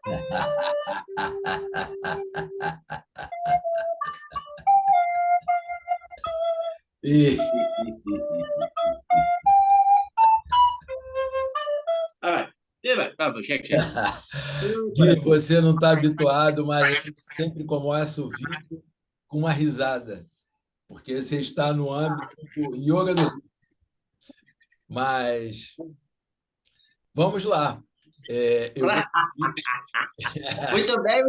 E, All right. Yeah, right. Vamos, check, check. Gui, você não está habituado, mas a gente sempre começa o vídeo com uma risada, porque você está no âmbito do yoga do Rio. Mas vamos lá. Eu vou pedir. Muito bem,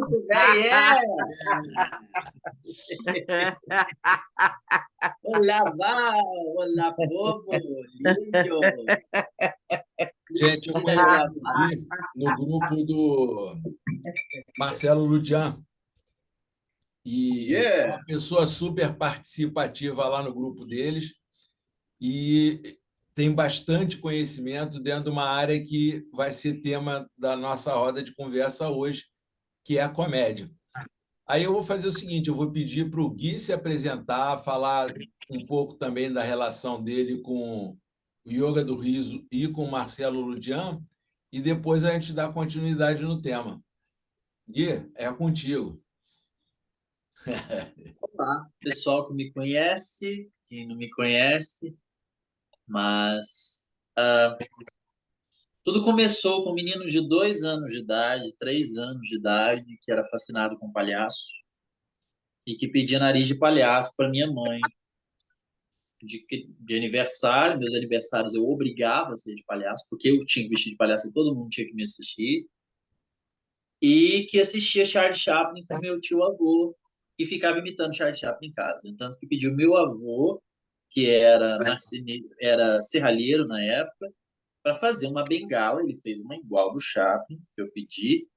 Olá, Val! Olá, povo! Lindo! Gente, eu conheci Olá, o Gui no grupo do Marcelo Ludian. E é yeah! uma pessoa super participativa lá no grupo deles e tem bastante conhecimento dentro de uma área que vai ser tema da nossa roda de conversa hoje, que é a comédia. Aí eu vou fazer o seguinte, eu vou pedir para o Gui se apresentar, falar um pouco também da relação dele com o Yoga do Riso e com o Marcelo Ludian, e depois a gente dá continuidade no tema. Gui, é contigo. Olá, pessoal que me conhece, quem não me conhece, mas tudo começou com um menino de 2 anos de idade, 3 anos de idade, que era fascinado com palhaço e que pedia nariz de palhaço para minha mãe. De aniversário, meus aniversários eu obrigava a ser de palhaço, porque eu tinha que vestir de palhaço e todo mundo tinha que me assistir. E que assistia Charlie Chaplin com meu tio avô e ficava imitando Charlie Chaplin em casa. Tanto que pediu meu avô, que era serralheiro na época, para fazer uma bengala. Ele fez uma igual do Chaplin, que eu pedi,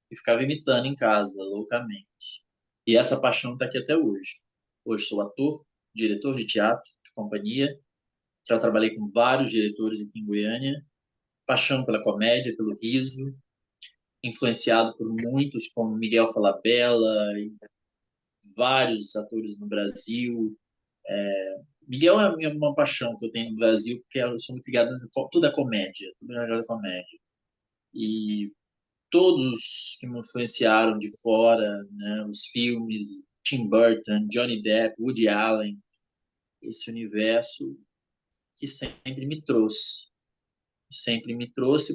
e ficava imitando em casa, loucamente. E essa paixão está aqui até hoje. Hoje sou ator, diretor de teatro, de companhia. Já trabalhei com vários diretores aqui em Goiânia. Paixão pela comédia, pelo riso, influenciado por muitos, como Miguel Falabella e vários atores no Brasil. Miguel é uma paixão que eu tenho no Brasil, porque eu sou muito ligado tudo é comédia, tudo é ligado à comédia. E todos que me influenciaram de fora, né, os filmes, Tim Burton, Johnny Depp, Woody Allen, esse universo que sempre me trouxe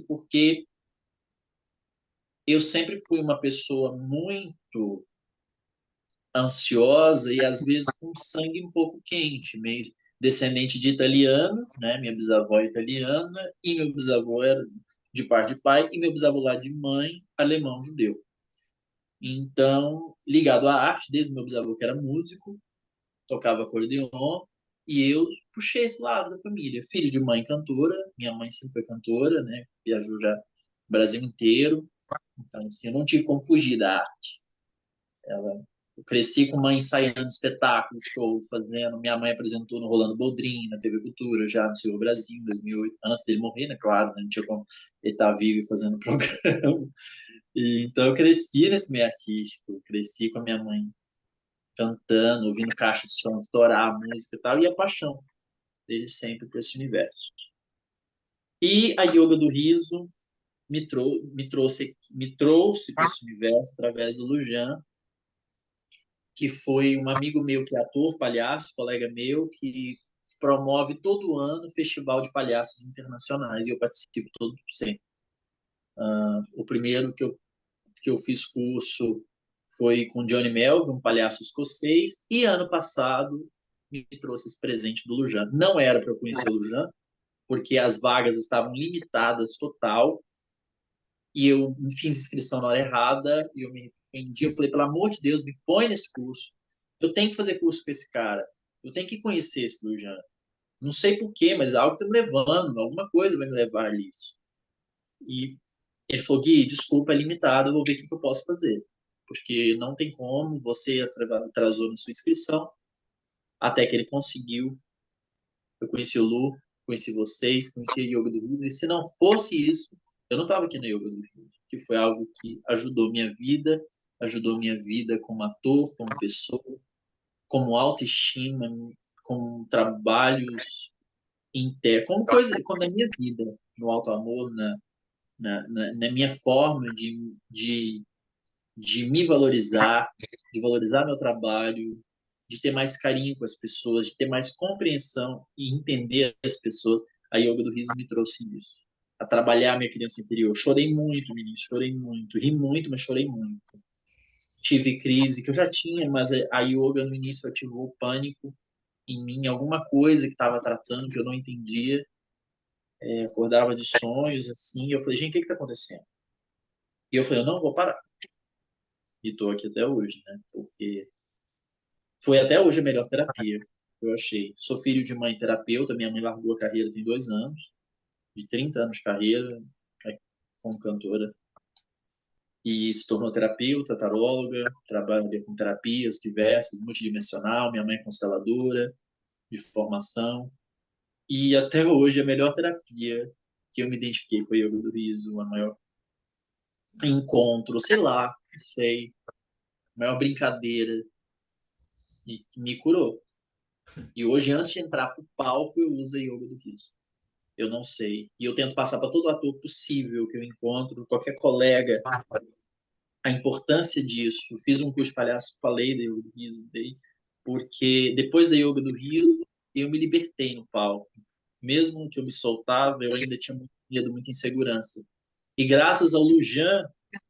porque eu sempre fui uma pessoa muito ansiosa e às vezes com sangue um pouco quente, meio descendente de italiano, né? Minha bisavó é italiana e meu bisavô era de parte de pai e meu bisavô lá de mãe alemão judeu. Então, ligado à arte, desde meu bisavô que era músico, tocava acordeon e eu puxei esse lado da família. Filho de mãe cantora, minha mãe sempre foi cantora, né? Viajou já o Brasil inteiro. Então, assim, eu não tive como fugir da arte. Ela, eu cresci com mãe ensaiando espetáculo, show, fazendo. Minha mãe apresentou no Rolando Boldrin, na TV Cultura, já no Senhor Brasil, em 2008, antes dele morrer, né? Claro, né? Não tinha como ele estar vivo e fazendo programa. E, então eu cresci nesse meio artístico, cresci com a minha mãe cantando, ouvindo caixa de som estourar a música e tal, e a paixão desde sempre por esse universo. E a yoga do riso me trouxe para esse universo através do Lujan, que foi um amigo meu que é ator, palhaço, colega meu, que promove todo ano o Festival de Palhaços Internacionais, e eu participo todo sempre. O primeiro que eu fiz curso foi com Johnny Melvin, um palhaço escocês, e ano passado me trouxe esse presente do Lujan. Não era para eu conhecer o Lujan, porque as vagas estavam limitadas total, e eu fiz inscrição na hora errada, e eu me arrependi. Eu falei, pelo amor de Deus, me põe nesse curso. Eu tenho que fazer curso com esse cara. Eu tenho que conhecer esse Lujan. Não sei por quê, mas algo está me levando, alguma coisa vai me levar a isso. E ele falou, Gui, desculpa, é limitado, eu vou ver o que eu posso fazer. Porque não tem como, você atrasou na sua inscrição, até que ele conseguiu. Eu conheci o Lu, conheci vocês, conheci a Yoga do Rio, e se não fosse isso, eu não estava aqui na Yoga do Rio, que foi algo que ajudou minha vida como ator, como pessoa, como autoestima, como trabalhos internos, como coisa, como a minha vida, no alto amor, na minha forma de me valorizar, de valorizar meu trabalho, de ter mais carinho com as pessoas, de ter mais compreensão e entender as pessoas. A yoga do riso me trouxe isso. A trabalhar a minha criança interior. Chorei muito no início, chorei muito. Ri muito, mas chorei muito. Tive crise que eu já tinha, mas a yoga no início ativou o pânico em mim, alguma coisa que estava tratando que eu não entendia. Acordava de sonhos, assim, e eu falei, gente, o que está acontecendo? E eu falei, eu não vou parar. E estou aqui até hoje, né? Porque foi até hoje a melhor terapia, eu achei. Sou filho de mãe terapeuta, minha mãe largou a carreira tem 2 anos, de 30 anos de carreira, como cantora, e se tornou terapeuta, taróloga, trabalha com terapias diversas, multidimensional, minha mãe é consteladora de formação, e até hoje a melhor terapia que eu me identifiquei foi yoga do riso, a maior encontro, sei lá, não sei, a maior brincadeira, e que me curou. E hoje, antes de entrar pro palco, eu uso a yoga do riso. Eu não sei. E eu tento passar para todo ator possível que eu encontro, qualquer colega, a importância disso. Fiz um curso de palhaço, falei da yoga do riso, porque depois da yoga do riso, eu me libertei no palco. Mesmo que eu me soltava, eu ainda tinha muito medo, muita insegurança. E graças ao Lujan,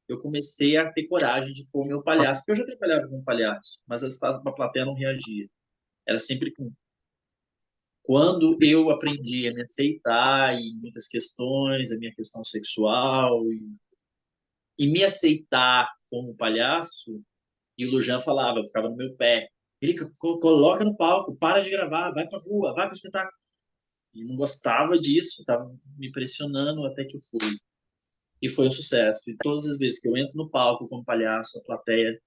eu comecei a ter coragem de pôr meu palhaço, porque eu já trabalhava com palhaço, mas a plateia não reagia. Era sempre com. Quando eu aprendi a me aceitar em muitas questões, a minha questão sexual, e me aceitar como palhaço, e o Lujan falava, eu ficava no meu pé, ele coloca no palco, para de gravar, vai pra rua, vai para o espetáculo. E não gostava disso, estava me pressionando até que eu fui. E foi um sucesso. E todas as vezes que eu entro no palco como palhaço, a plateia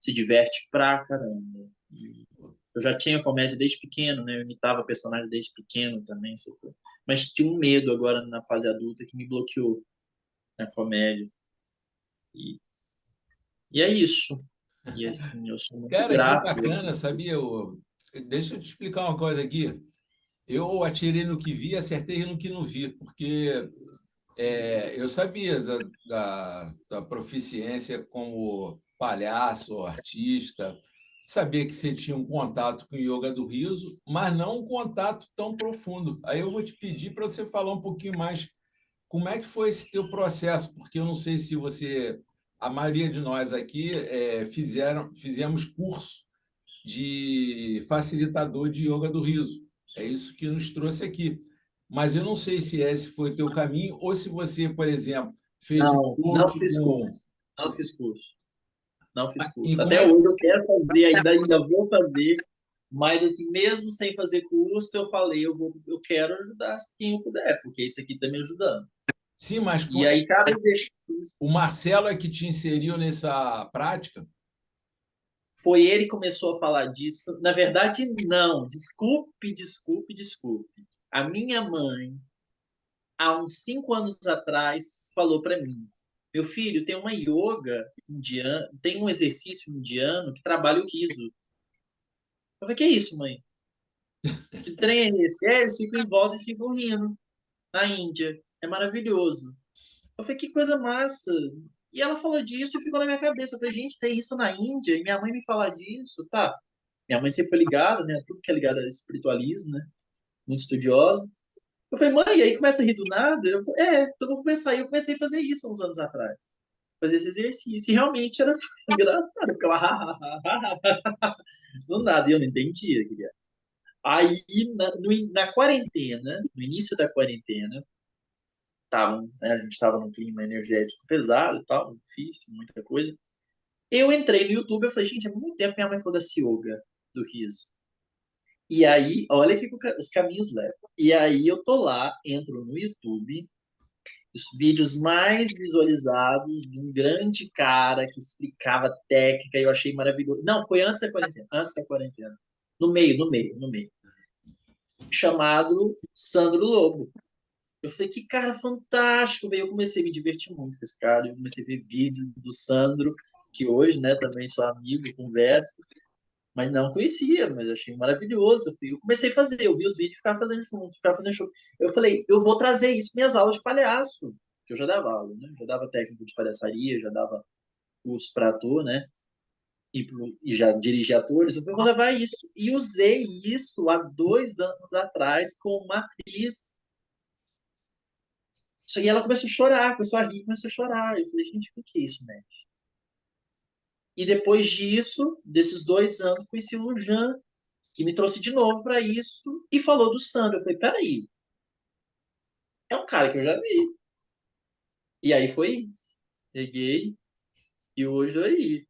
se diverte pra caramba. E eu já tinha comédia desde pequeno, né? Eu imitava personagem desde pequeno também, mas tinha um medo agora na fase adulta que me bloqueou na comédia. E, e é isso. E assim, eu sou muito Cara, que grato. bacana, sabia? Deixa eu te explicar uma coisa aqui. Eu atirei no que vi, acertei no que não vi, porque eu sabia da proficiência como palhaço, artista, sabia que você tinha um contato com o yoga do riso, mas não um contato tão profundo. Aí eu vou te pedir para você falar um pouquinho mais como é que foi esse teu processo, porque eu não sei se você, a maioria de nós aqui fizemos curso de facilitador de yoga do riso. É isso que nos trouxe aqui. Mas eu não sei se esse foi o teu caminho ou se você, por exemplo, fez um Não, não coach fiz com... curso. Não fiz curso. Não fiz E curso. como Até é que... hoje eu quero fazer, ainda vou fazer, mas assim, mesmo sem fazer curso, eu falei, eu quero ajudar quem eu puder, porque isso aqui está me ajudando. Sim, mas E aí cada exercício o Marcelo é que te inseriu nessa prática? foi ele que começou a falar disso. Na verdade, não. Desculpe. A minha mãe, há uns 5 anos atrás, falou para mim: meu filho, tem uma yoga indiana, tem um exercício indiano que trabalha o riso. Eu falei: que é isso, mãe? Que trem é esse? Eles ficam em volta e ficam rindo na Índia. É maravilhoso. Eu falei: que coisa massa. E ela falou disso e ficou na minha cabeça. Eu falei: gente, tem isso na Índia? E minha mãe me falar disso, tá? Minha mãe sempre foi ligada, né? Tudo que é ligado a espiritualismo, né? Muito estudiosa. Eu falei: mãe, e aí começa a rir do nada? Eu falei: então vou começar. E eu comecei a fazer isso há uns anos atrás. Fazer esse exercício. E realmente era engraçado. Eu ficava do nada. E eu não entendia, queria. Aí, na quarentena, no início da quarentena, a gente estava num clima energético pesado e tal, difícil, muita coisa. Eu entrei no YouTube e falei: gente, há muito tempo minha mãe falou dessa yoga do riso. E aí, olha que os caminhos levam. E aí eu tô lá, entro no YouTube, os vídeos mais visualizados de um grande cara que explicava técnica, e eu achei maravilhoso. Não, foi antes da quarentena. No meio. Chamado Sandro Lobo. Eu falei: que cara fantástico, velho. Eu comecei a me divertir muito com esse cara. Eu comecei a ver vídeo do Sandro, que hoje, né, também sou amigo, conversa. Mas não conhecia, mas achei maravilhoso. Eu comecei a fazer, eu vi os vídeos e ficava fazendo junto, ficava fazendo show. Eu falei: eu vou trazer isso para minhas aulas de palhaço. porque eu já dava aula, né? Eu já dava técnico de palhaçaria, já dava curso para ator, né? E já dirigi atores, eu falei, vou levar isso. E usei isso há 2 anos atrás com uma atriz. E ela começou a chorar, começou a rir, começou a chorar. Eu falei, gente, o que é isso, né? E depois disso, desses 2 anos, conheci o Lujan, que me trouxe de novo para isso e falou do Sandro. Eu falei, peraí, é um cara que eu já vi. E aí foi isso. Peguei e hoje aí,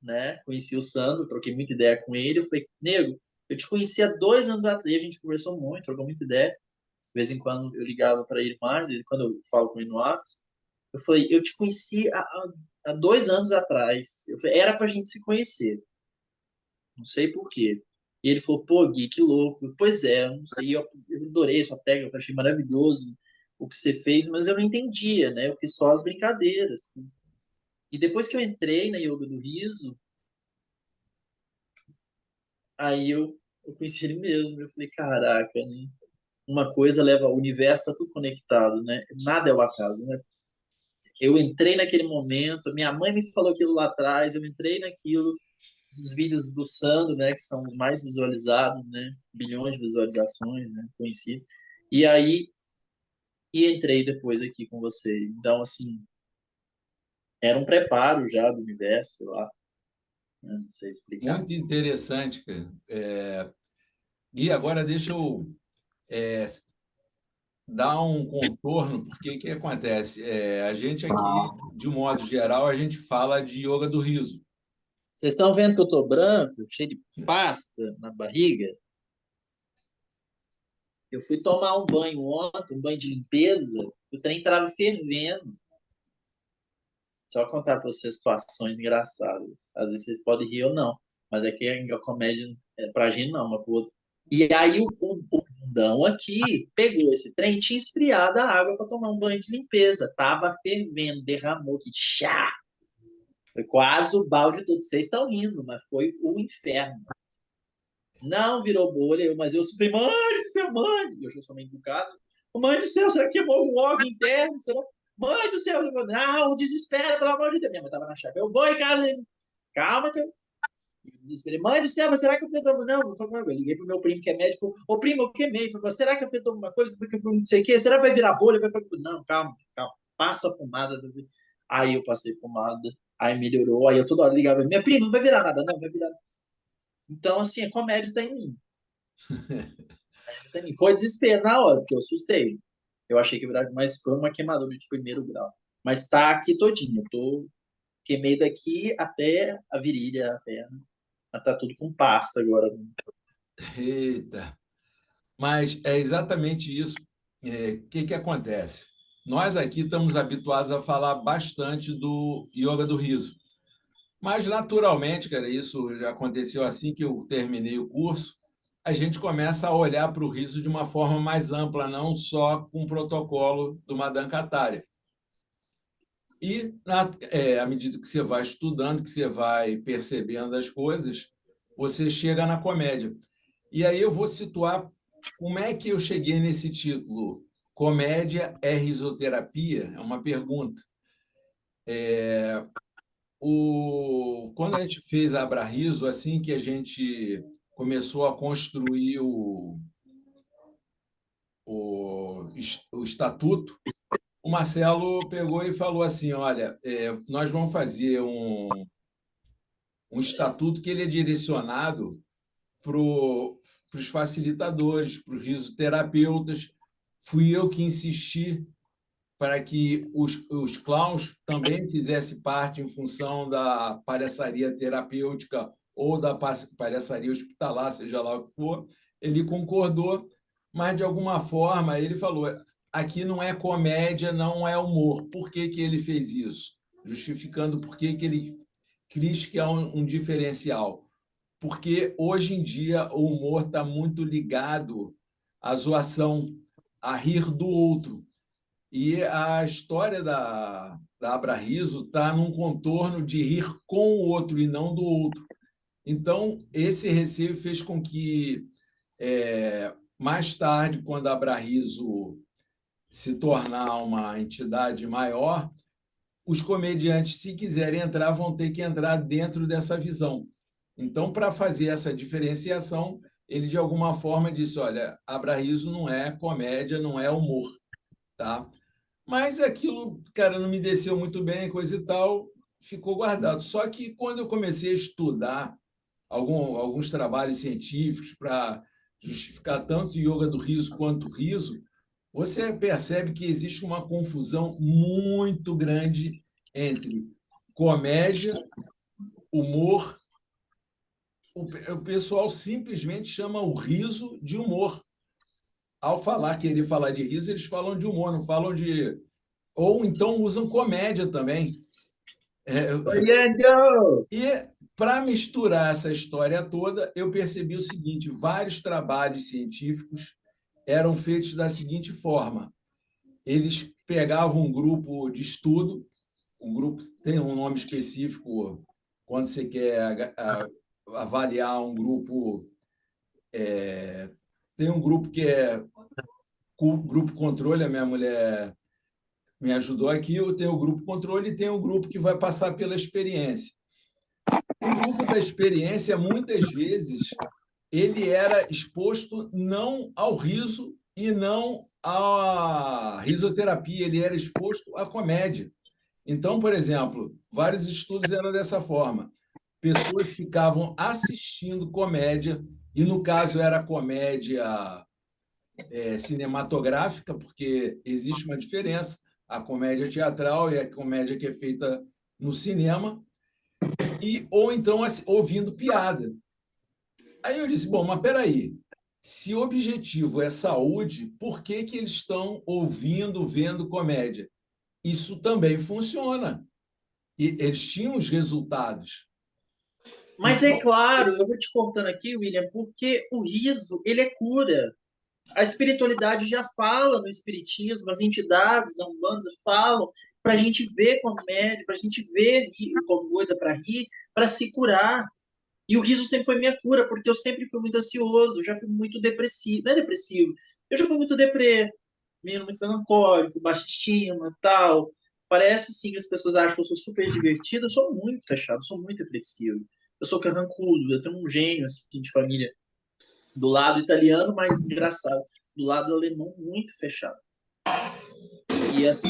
né? Conheci o Sandro, troquei muita ideia com ele. Eu falei, nego, eu te conheci há 2 anos atrás, a gente conversou muito, trocou muita ideia. De vez em quando eu ligava para ele mais, quando eu falo com ele no WhatsApp. Eu falei, eu te conheci há 2 anos atrás. Eu falei, era pra gente se conhecer. Não sei por quê. E ele falou, pô, Gui, que louco. Pois é, eu não sei, eu adorei sua técnica, eu achei maravilhoso o que você fez, mas eu não entendia, né? Eu fiz só as brincadeiras. E depois que eu entrei na Yoga do Riso, aí eu conheci ele mesmo. Eu falei, caraca, né? Uma coisa leva, o universo está tudo conectado, né? Nada é o acaso, né? Eu entrei naquele momento, minha mãe me falou aquilo lá atrás, eu entrei naquilo, os vídeos do Sandro, né, que são os mais visualizados, né, bilhões de visualizações, né, conheci. E aí entrei depois aqui com vocês. Então, assim, era um preparo já do universo, sei lá, né, não sei explicar. Muito interessante, cara. E agora deixa eu dar um contorno, porque o que acontece? A gente aqui, de um modo geral, a gente fala de yoga do riso. Vocês estão vendo que eu tô branco, cheio de pasta na barriga? Eu fui tomar um banho ontem, um banho de limpeza, o trem estava fervendo. Só contar para vocês situações engraçadas. Às vezes vocês podem rir ou não, mas é que a comédia é pra gente não, mas pro outro. E aí o bundão aqui pegou esse trem, tinha esfriado a água para tomar um banho de limpeza. Tava fervendo, derramou que chá. Foi quase o balde todo. Vocês estão rindo, mas foi o inferno. Não virou bolha, mas eu assustei, mãe do céu, mãe. Eu já sou meio educado. Mãe do céu, será que queimou algum órgão interno? Será? Mãe do céu, não, desespera, pelo amor de Deus. Minha mãe tava na chave. Eu vou em casa. Calma, que eu desesperei. Mãe do céu, mas será que eu fiz alguma coisa? Não, eu liguei pro meu primo que é médico. Ô, primo, eu queimei. Falei, será que eu fiz alguma coisa? Porque eu não sei o quê. Será que vai virar bolha? Não, calma, calma. Passa a pomada. Aí eu passei pomada. Aí melhorou. Aí eu toda hora ligava. Minha prima, não vai virar nada, não, vai virar. Então, assim, a comédia tá em mim. Foi desespero na hora, porque eu assustei. Eu achei que virar, mas foi uma queimadura de primeiro grau. Mas tá aqui todinho. Queimei daqui até a virilha, a perna. Mas tá tudo com pasta agora. Eita! Mas é exatamente isso. O que acontece? Nós aqui estamos habituados a falar bastante do yoga do riso. Mas, naturalmente, cara, isso já aconteceu assim que eu terminei o curso, a gente começa a olhar para o riso de uma forma mais ampla, não só com o protocolo do Madan Kataria. E, à medida que você vai estudando, que você vai percebendo as coisas, você chega na comédia. E aí eu vou situar como é que eu cheguei nesse título. Comédia é risoterapia? É uma pergunta. Quando a gente fez a Abra Riso, assim que a gente começou a construir o estatuto, o Marcelo pegou e falou assim: olha, nós vamos fazer um estatuto que ele é direcionado para os facilitadores, para os risoterapeutas. Fui eu que insisti para que os clowns também fizessem parte em função da palhaçaria terapêutica ou da palhaçaria hospitalar, seja lá o que for. Ele concordou, mas, de alguma forma, ele falou: aqui não é comédia, não é humor. Por que que ele fez isso? Justificando por que que ele quis que há um diferencial. Porque, hoje em dia, o humor está muito ligado à zoação, a rir do outro. E a história da Abra Riso está num contorno de rir com o outro e não do outro. Então, esse receio fez com que, mais tarde, quando a Abra Riso se tornar uma entidade maior, os comediantes, se quiserem entrar, vão ter que entrar dentro dessa visão. Então, para fazer essa diferenciação, ele, de alguma forma, disse, olha, Abra Riso não é comédia, não é humor. Tá? Mas aquilo, cara, não me desceu muito bem, coisa e tal, ficou guardado. Só que, quando eu comecei a estudar alguns trabalhos científicos para justificar tanto o yoga do riso quanto o riso, você percebe que existe uma confusão muito grande entre comédia, humor. O pessoal simplesmente chama o riso de humor. Ao querer falar de riso, eles falam de humor, não falam de... Ou então usam comédia também. Oriando! E, para misturar essa história toda, eu percebi o seguinte: vários trabalhos científicos eram feitos da seguinte forma: eles pegavam um grupo de estudo, um grupo tem um nome específico quando você quer avaliar um grupo, tem um grupo que é grupo controle, a minha mulher me ajudou aqui, eu tenho o grupo controle e tem o grupo que vai passar pela experiência. O grupo da experiência, muitas vezes, ele era exposto não ao riso e não à risoterapia, ele era exposto à comédia. Então, por exemplo, vários estudos eram dessa forma. Pessoas ficavam assistindo comédia, e no caso era comédia cinematográfica, porque existe uma diferença, a comédia teatral e a comédia que é feita no cinema, ou então ouvindo piada. Aí eu disse, bom, mas peraí, se o objetivo é saúde, por que que eles estão ouvindo, vendo comédia? Isso também funciona. E eles tinham os resultados. Mas é claro, eu vou te cortando aqui, William, porque o riso, ele é cura. A espiritualidade já fala no espiritismo, as entidades da Umbanda falam para a gente ver comédia, para a gente ver como coisa para rir, para se curar. E o riso sempre foi minha cura, porque eu sempre fui muito ansioso, já fui muito depressivo. Não é depressivo, eu já fui muito deprê, menino muito melancólico, baixa estima, tal. Parece sim que as pessoas acham que eu sou super divertido, eu sou muito fechado, eu sou muito reflexivo. Eu sou carrancudo, eu tenho um gênio assim, de família do lado italiano, mas engraçado, do lado alemão muito fechado. E assim,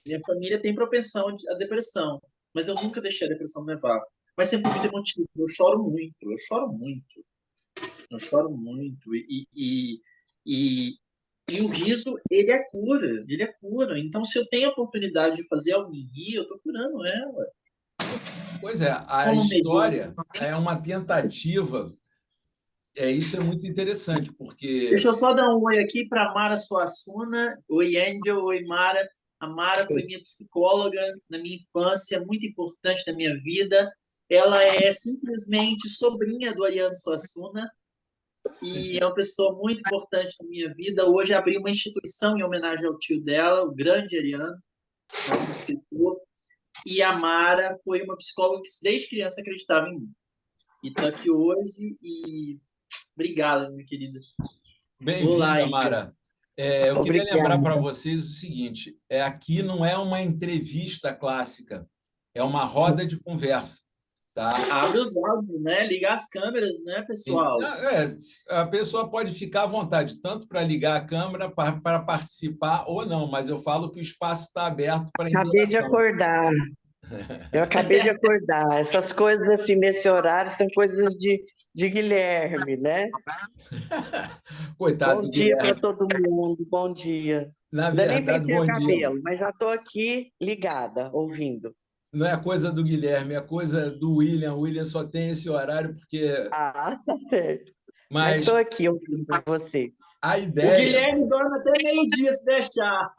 minha família tem propensão à depressão, mas eu nunca deixei a depressão me levar. Mas sempre fui muito emotivo, eu choro muito, eu choro muito, eu choro muito. E o riso, ele é cura, ele é cura. Então, se eu tenho a oportunidade de fazer alguém rir, eu estou curando ela. Pois é, a Como medium. história é uma tentativa, isso é muito interessante, porque... Deixa eu só dar um oi aqui para Mara Suassuna. Oi, Angel. Oi, Mara. A Mara foi minha psicóloga na minha infância, muito importante na minha vida. Ela é simplesmente sobrinha do Ariano Suassuna e é uma pessoa muito importante na minha vida. Hoje abri uma instituição em homenagem ao tio dela, o grande Ariano, nosso escritor. E a Mara foi uma psicóloga que desde criança acreditava em mim. E está aqui hoje e obrigado, minha querida. Olá, Bem-vinda, Angel. Mara. Eu queria lembrar para Obrigada. vocês o seguinte: aqui não é uma entrevista clássica, é uma roda de conversa. Tá? Abre os áudios, né? Liga as câmeras, né, pessoal? A pessoa pode ficar à vontade, tanto para ligar a câmera, para participar ou não, mas eu falo que o espaço está aberto para Acabei de interação. acordar. Eu acabei de acordar. Essas coisas assim nesse horário são coisas de Guilherme, né? Coitado Bom do dia para Guilherme. todo mundo. Bom dia. Na Ainda nem verdade, pentei o bom dia. cabelo, mas já estou aqui ligada, ouvindo. Não é coisa do Guilherme, é coisa do William. O William só tem esse horário porque... Ah, tá certo. Mas estou Mas aqui ouvindo vocês. a O ideia... Guilherme dorme até meio-dia, se deixar.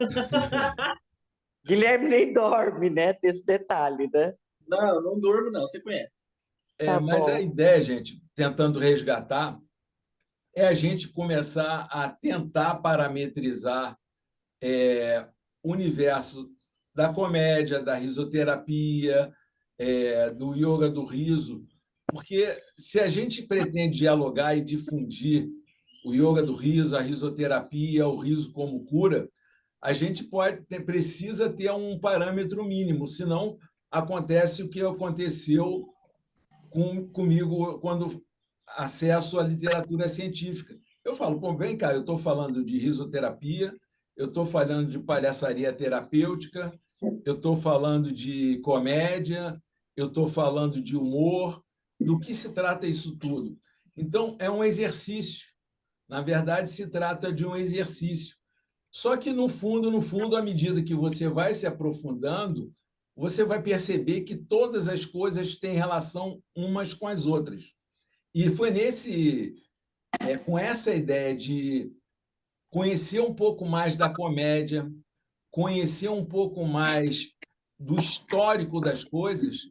Guilherme nem dorme, né? Tem esse detalhe, né? Não, não durmo, não. Você conhece. Tá Mas a bom. ideia, gente, tentando resgatar, é a gente começar a tentar parametrizar o universo da comédia, da risoterapia, do yoga do riso, porque se a gente pretende dialogar e difundir o yoga do riso, a risoterapia, o riso como cura, a gente precisa ter um parâmetro mínimo, senão acontece o que aconteceu comigo quando acesso à literatura científica. Eu falo, pô, vem cá, eu estou falando de risoterapia, eu estou falando de palhaçaria terapêutica, eu estou falando de comédia, eu estou falando de humor. Do que se trata isso tudo? Então, é um exercício. Na verdade, se trata de um exercício. Só que, no fundo, à medida que você vai se aprofundando, você vai perceber que todas as coisas têm relação umas com as outras. E foi com essa ideia de conhecer um pouco mais da comédia, conhecer um pouco mais do histórico das coisas,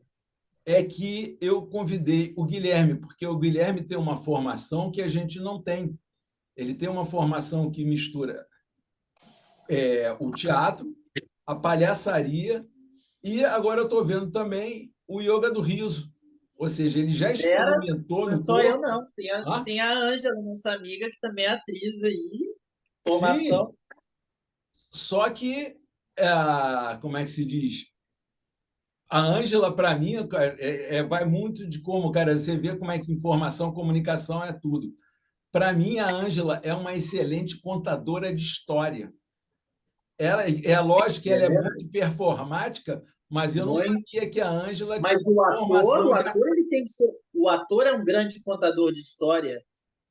é que eu convidei o Guilherme, porque o Guilherme tem uma formação que a gente não tem. Ele tem uma formação que mistura o teatro, a palhaçaria, e agora eu estou vendo também o yoga do riso. Ou seja, ele já experimentou não no sou eu, corpo. não. Tem a Ângela, nossa amiga, que também é atriz aí, Sim, formação. só que, como é que se diz? A Ângela, para mim, vai muito de como, cara, você vê como é que informação, comunicação é tudo. Para mim, a Ângela é uma excelente contadora de história. É lógico que ela é muito performática, mas eu não sabia que a Ângela Mas tinha formação. ele tem que ser. O ator é um grande contador de história.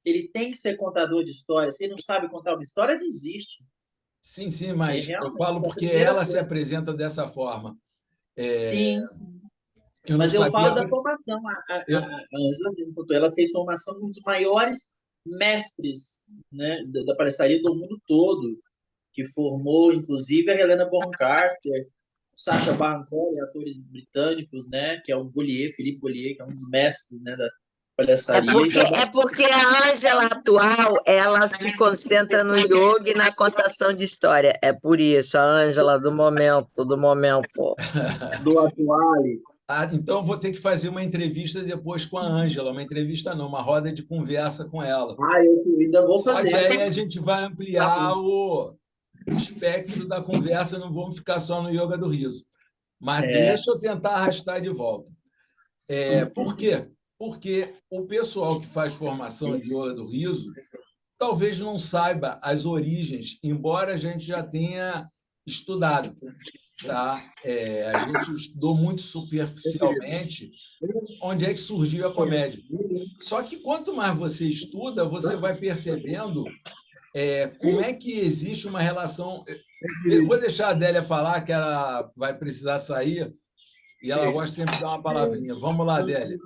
Ele tem que ser contador de história. Se ele não sabe contar uma história, não existe. Sim, sim, mas eu Realmente, falo é a porque primeira ela se coisa. apresenta dessa forma. Sim, sim. Eu não Mas eu sabia. falo da formação. Eu, A Ângela mesmo contou, ela fez formação com um dos maiores mestres, né, da palhaçaria do mundo todo, que formou, inclusive, a Helena Bonham Carter, Sacha Baron Cohen, atores britânicos, né, que é o Philippe Gaulier, que é um dos mestres, né, da palhaçaria. É porque a Ângela atual, ela se concentra no yoga e na contação de história. É por isso, a Ângela do momento, do momento. Do atual. então, vou ter que fazer uma entrevista depois com a Ângela. Uma entrevista não, uma roda de conversa com ela. Eu ainda vou Só fazer. que aí a gente vai ampliar o espectro da conversa, não vamos ficar só no yoga do riso. Mas deixa eu tentar arrastar de volta. Por quê? Porque o pessoal que faz formação de yoga do riso talvez não saiba as origens, embora a gente já tenha estudado. Tá? A gente estudou muito superficialmente onde é que surgiu a comédia. Só que quanto mais você estuda, você vai percebendo como é que existe uma relação. Eu vou deixar a Adélia falar, que ela vai precisar sair, e ela gosta sempre de dar uma palavrinha. Vamos lá, Adélia.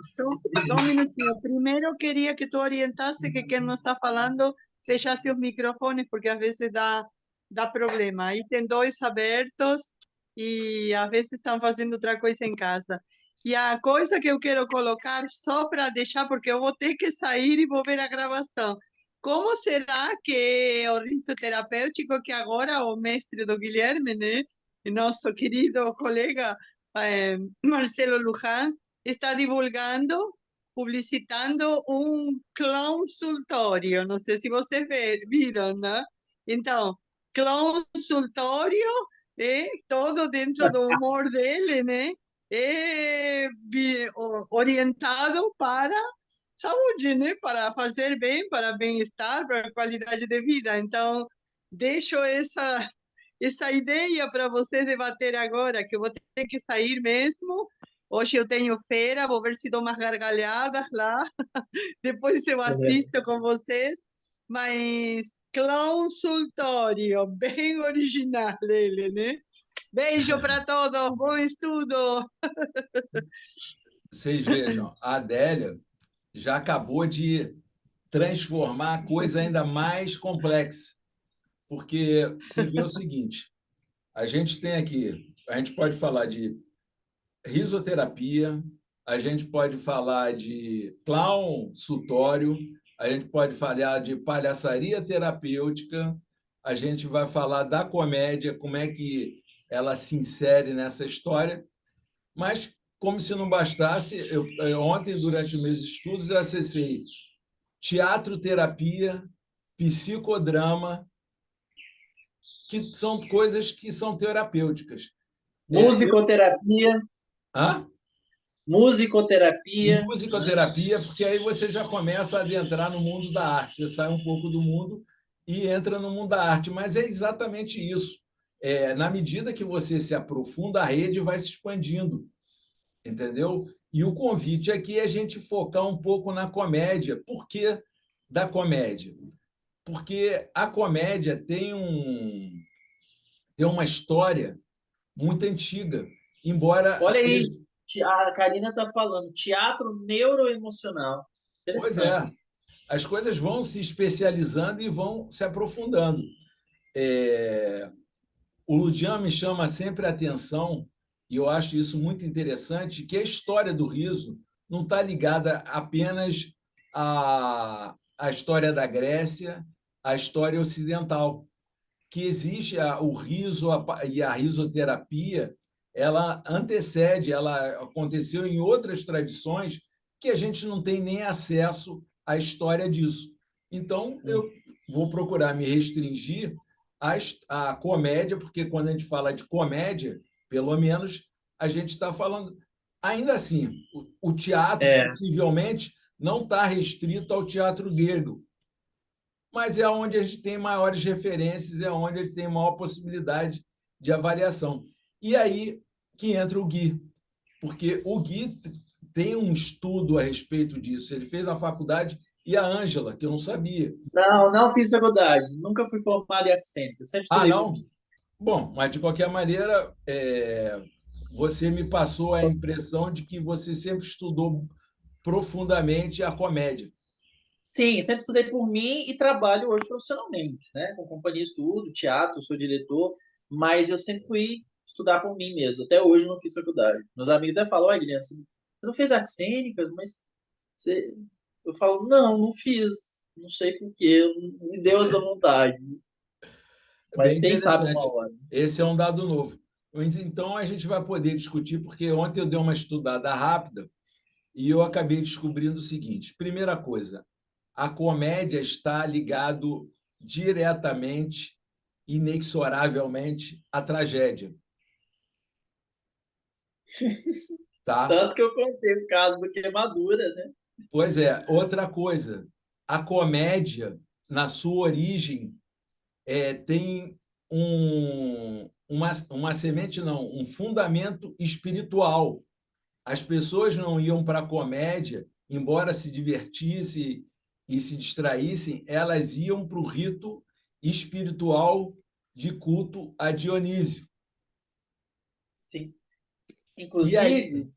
Só um minutinho. Primeiro, queria que tu orientasse que quem não está falando fechasse os microfones, porque às vezes dá problema. Aí tem dois abertos e às vezes estão fazendo outra coisa em casa. E a coisa que eu quero colocar, só para deixar, porque eu vou ter que sair e vou ver a gravação. Como será que o risoterapêutico, que agora o mestre do Guilherme, né, nosso querido colega Marcelo Luján, está divulgando, publicitando um consultório. Não sei se vocês viram, né? Então, consultório é todo dentro do humor dele, né? É orientado para saúde, né? Para fazer bem, para bem-estar, para qualidade de vida. Então, deixo essa ideia para você debater agora, que eu vou ter que sair mesmo. Hoje eu tenho feira, vou ver se dou umas gargalhadas lá. Depois eu assisto com vocês. Mas consultório, bem original ele, né? Beijo para todos, bom estudo! Vocês vejam, a Adélia já acabou de transformar a coisa ainda mais complexa. Porque você vê o seguinte, a gente tem aqui, a gente pode falar de risoterapia, a gente pode falar de consultório, a gente pode falar de palhaçaria terapêutica, a gente vai falar da comédia, como é que ela se insere nessa história, mas, como se não bastasse, ontem, durante os meus estudos, eu acessei teatro-terapia, psicodrama, que são coisas que são terapêuticas. Musicoterapia. Hã? Musicoterapia. Musicoterapia, porque aí você já começa a adentrar no mundo da arte. Você sai um pouco do mundo e entra no mundo da arte. Mas é exatamente isso. Na medida que você se aprofunda, a rede vai se expandindo, entendeu? E o convite aqui é a gente focar um pouco na comédia. Por que da comédia? Porque a comédia tem uma história muito antiga, embora Olha aí, seja... a Karina está falando, teatro neuroemocional. Pois é, Interessante. as coisas vão se especializando e vão se aprofundando. O Ludian me chama sempre a atenção, e eu acho isso muito interessante, que a história do riso não está ligada apenas à história da Grécia, à história ocidental, que existe o riso e a risoterapia, ela antecede, ela aconteceu em outras tradições que a gente não tem nem acesso à história disso. Então, eu vou procurar me restringir à comédia, porque quando a gente fala de comédia, pelo menos a gente está falando... Ainda assim, o teatro, possivelmente, não está restrito ao teatro grego, mas é onde a gente tem maiores referências, é onde a gente tem maior possibilidade de avaliação. E aí que entra o Gui, porque o Gui tem um estudo a respeito disso. Ele fez na faculdade, e a Ângela, que eu não sabia. Não fiz faculdade. Nunca fui formado em arte cênica. Sempre estudei por Não? mim. Bom, mas de qualquer maneira, você me passou a impressão de que você sempre estudou profundamente a comédia. Sim, sempre estudei por mim e trabalho hoje profissionalmente, né? Com companhia estudo, teatro, sou diretor, mas eu sempre fui estudar por mim mesmo. Até hoje eu não fiz faculdade. Meus amigos até falam, olha, Guilherme, você não fez artes cênicas, mas você... Eu falo, não fiz. Não sei por quê, me deu essa vontade. É Mas bem quem sabe uma interessante. hora. Esse é um dado novo. Mas então a gente vai poder discutir, porque ontem eu dei uma estudada rápida e eu acabei descobrindo o seguinte: primeira coisa, a comédia está ligado diretamente, inexoravelmente, à tragédia. Tá? Tanto que eu contei o caso do Queimadura, né? Pois é. Outra coisa, a comédia, na sua origem, tem uma semente, não, um fundamento espiritual. As pessoas não iam para a comédia, embora se divertissem e se distraíssem, elas iam para o rito espiritual de culto a Dionísio. Sim. E aí, Inclusive,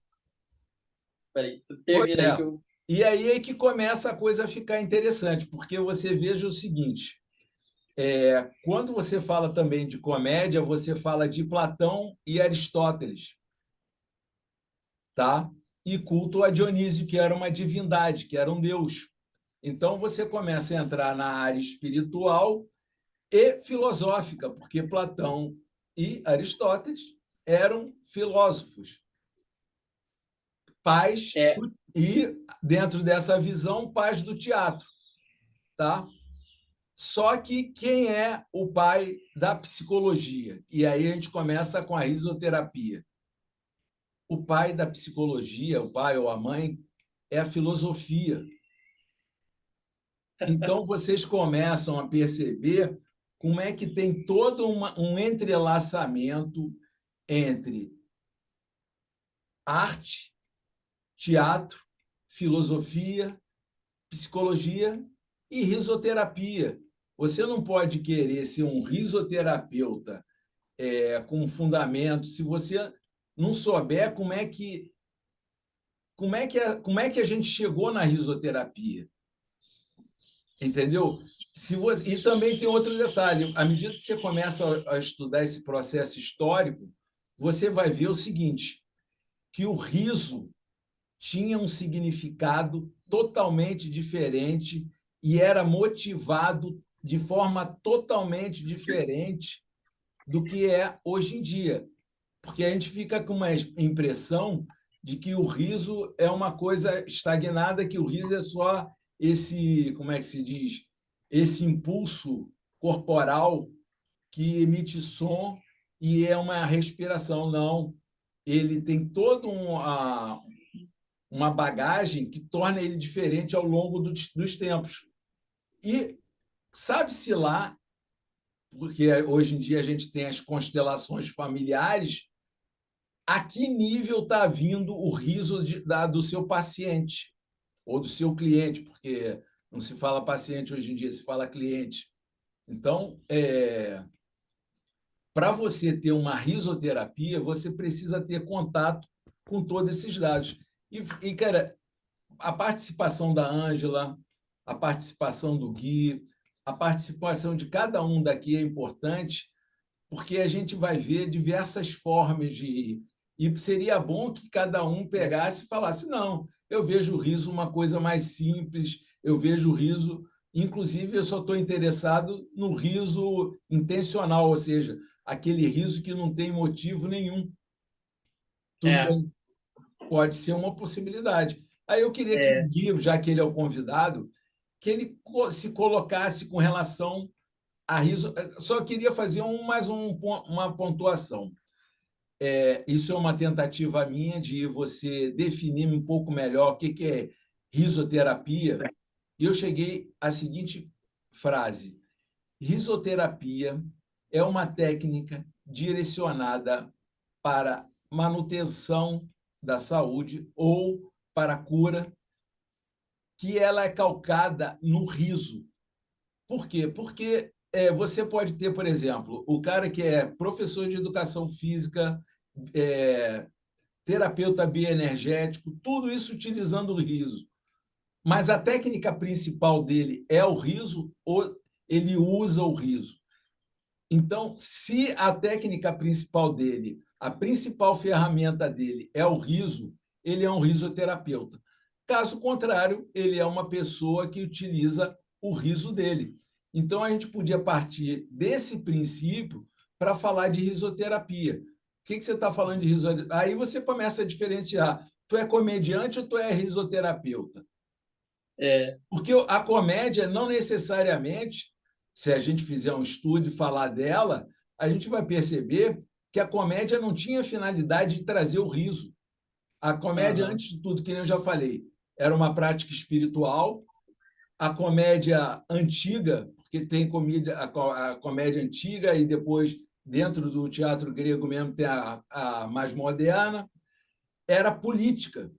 peraí, você termina aí que eu... e aí é que começa a coisa a ficar interessante, porque você veja o seguinte: quando você fala também de comédia, você fala de Platão e Aristóteles, tá? E culto a Dionísio, que era uma divindade, que era um deus. Então, você começa a entrar na área espiritual e filosófica, porque Platão e Aristóteles eram filósofos, pais e, dentro dessa visão, pais do teatro. Tá? Só que quem é o pai da psicologia? E aí a gente começa com a risoterapia. O pai da psicologia, o pai ou a mãe, é a filosofia. Então, vocês começam a perceber como é que tem todo um entrelaçamento entre arte, teatro, filosofia, psicologia e risoterapia. Você não pode querer ser um risoterapeuta com fundamento se você não souber como é que a gente chegou na risoterapia. Entendeu? E também tem outro detalhe: à medida que você começa a estudar esse processo histórico, você vai ver o seguinte, que o riso tinha um significado totalmente diferente e era motivado de forma totalmente diferente do que é hoje em dia. Porque a gente fica com uma impressão de que o riso é uma coisa estagnada, que o riso é só esse, como é que se diz, esse impulso corporal que emite som e é uma respiração. Não, ele tem toda uma bagagem que torna ele diferente ao longo dos tempos. E sabe-se lá, porque hoje em dia a gente tem as constelações familiares, a que nível está vindo o riso do seu paciente ou do seu cliente, porque não se fala paciente hoje em dia, se fala cliente. Então, para você ter uma risoterapia, você precisa ter contato com todos esses dados. Cara, a participação da Ângela, a participação do Gui, a participação de cada um daqui é importante, porque a gente vai ver diversas formas de rir. E seria bom que cada um pegasse e falasse: não, eu vejo o riso uma coisa mais simples, eu vejo o riso, inclusive eu só estou interessado no riso intencional, ou seja, aquele riso que não tem motivo nenhum. Tudo bem, pode ser uma possibilidade. Aí eu queria que o Gui, já que ele é o convidado, que ele se colocasse com relação a riso. Só queria fazer uma pontuação. Isso é uma tentativa minha de você definir um pouco melhor o que é risoterapia. E eu cheguei à seguinte frase: risoterapia é uma técnica direcionada para manutenção da saúde ou para a cura, que ela é calcada no riso. Por quê? Porque você pode ter, por exemplo, o cara que é professor de educação física, terapeuta bioenergético, tudo isso utilizando o riso. Mas a técnica principal dele é o riso ou ele usa o riso? Então, se a técnica principal dele, a principal ferramenta dele é o riso, ele é um risoterapeuta. Caso contrário, ele é uma pessoa que utiliza o riso dele. Então, a gente podia partir desse princípio para falar de risoterapia. O que você está falando de risoterapia? Aí você começa a diferenciar. Tu é comediante ou tu é risoterapeuta? Porque a comédia não necessariamente, se a gente fizer um estudo e falar dela, a gente vai perceber que a comédia não tinha finalidade de trazer o riso. A comédia, antes de tudo, que nem eu já falei, era uma prática espiritual. A comédia antiga, porque tem a comédia antiga e depois, dentro do teatro grego mesmo, tem a mais moderna, era política.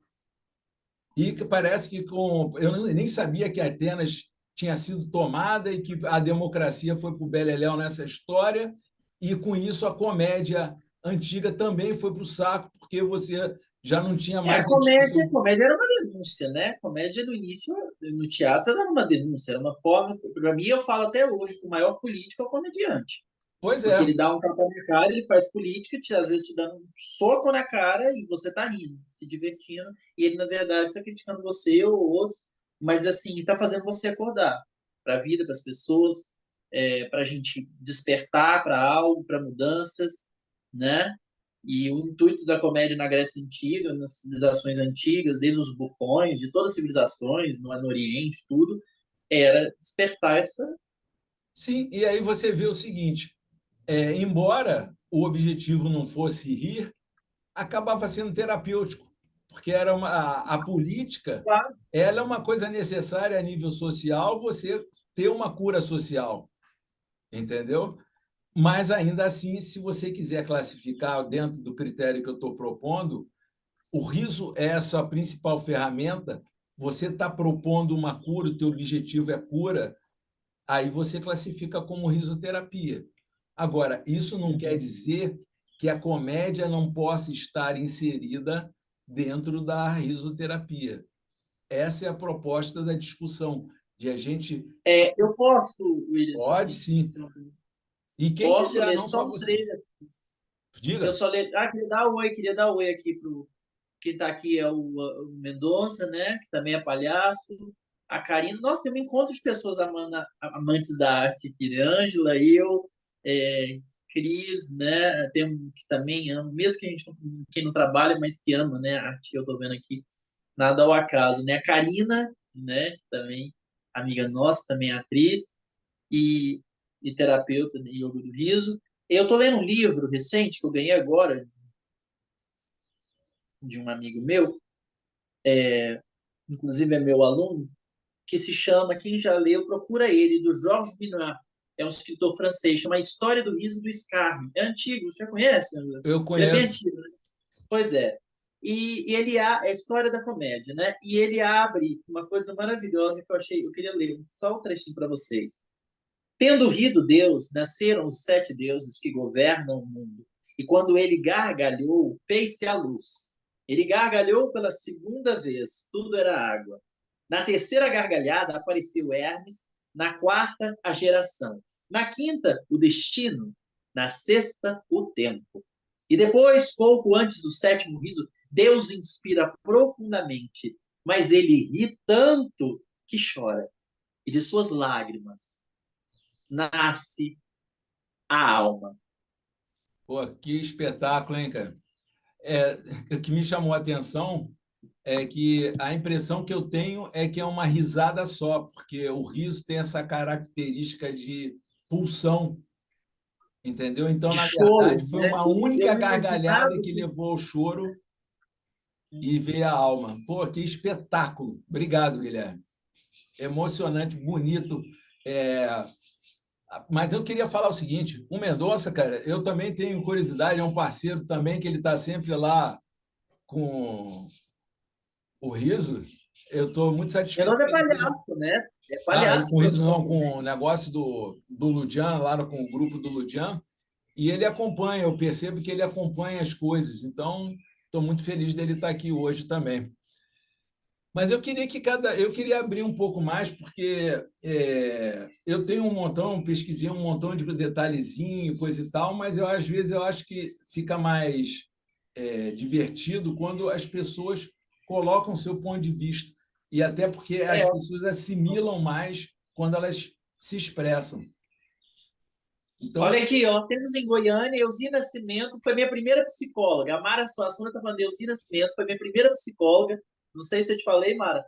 E que parece que eu nem sabia que Atenas tinha sido tomada e que a democracia foi para o beleléu nessa história, e com isso a comédia antiga também foi para o saco, porque você já não tinha mais a comédia era uma denúncia, né? Comédia no início, no teatro, era uma denúncia, era uma forma. Para mim, eu falo até hoje que o maior político é o comediante. Pois Porque ele dá um tapa na cara, ele faz política, às vezes te dando um soco na cara e você tá rindo, se divertindo, e ele, na verdade, está criticando você ou outros, mas, assim, está fazendo você acordar para a vida, para as pessoas, para a gente despertar para algo, para mudanças, né? E o intuito da comédia na Grécia Antiga, nas civilizações antigas, desde os bufões, de todas as civilizações, no Oriente, tudo, era despertar essa... Sim, e aí você vê o seguinte, embora o objetivo não fosse rir, acabava sendo terapêutico, porque era a política, Claro. ela é uma coisa necessária a nível social, você ter uma cura social, entendeu? Mas, ainda assim, se você quiser classificar dentro do critério que eu estou propondo, o riso é a sua principal ferramenta, você está propondo uma cura, o teu objetivo é cura, aí você classifica como risoterapia. Agora, isso não quer dizer que a comédia não possa estar inserida dentro da risoterapia. Essa é a proposta da discussão, de a gente... eu posso, William? Pode, sim. E quem Posso quiser, ler não só só um você. trecho? Diga. Eu só ler... queria dar oi aqui pro... Quem está aqui é o Mendonça, né? Que também é palhaço. A Karina. Nossa, tem um encontro de pessoas amantes da arte aqui, né? Ângela, eu, Cris, né? Tem um que também ama, mesmo que a gente quem não trabalha, mas que ama, né? A arte que eu estou vendo aqui, nada ao acaso, né? A Karina, né? Também amiga nossa, também é atriz. E e terapeuta de yoga do riso. Eu estou lendo um livro recente que eu ganhei agora de um amigo meu, inclusive é meu aluno, que se chama, quem já leu, procura ele, do Georges Binois. É um escritor francês, chama A História do Riso do Escárnio. É antigo, você já conhece? Eu Ele é bem conheço. antigo, né? Pois é. E ele é a história da comédia, né? E ele abre uma coisa maravilhosa que eu queria ler só um trechinho para vocês. Tendo rido Deus, nasceram os 7 deuses que governam o mundo. E quando ele gargalhou, fez-se a luz. Ele gargalhou pela segunda vez, tudo era água. Na terceira gargalhada apareceu Hermes, na quarta a geração. Na quinta, o destino. Na sexta, o tempo. E depois, pouco antes do 7º riso, Deus inspira profundamente, mas ele ri tanto que chora. E de suas lágrimas nasce a alma. Pô, que espetáculo, hein, cara? O que me chamou a atenção é que a impressão que eu tenho é que é uma risada só, porque o riso tem essa característica de pulsão, entendeu? Então, De na choro, verdade, foi né? uma Eu única não imaginava gargalhada que levou ao choro e veio a alma. Pô, que espetáculo! Obrigado, Guilherme. Emocionante, bonito. Mas eu queria falar o seguinte: o Mendonça, cara, eu também tenho curiosidade, é um parceiro também que ele está sempre lá com o riso. Eu estou muito satisfeito Mendonça é que ele tenha. palhaço, né? É Ah, palhaço com o riso não, profissionalmente. com o negócio do Ludian, lá com o grupo do Ludian, e ele acompanha, eu percebo que ele acompanha as coisas, então estou muito feliz dele estar aqui hoje também. Mas eu queria abrir um pouco mais, porque eu tenho um montão, pesquisei um montão de detalhezinho, coisa e tal, mas às vezes eu acho que fica mais divertido quando as pessoas colocam seu ponto de vista, e até porque as É. pessoas assimilam mais quando elas se expressam. Então, Olha aqui, ó, temos em Goiânia, Elzi Nascimento foi minha primeira psicóloga. A Mara Suassuna está falando de Elzi Nascimento, foi minha primeira psicóloga. Não sei se eu te falei, Mara.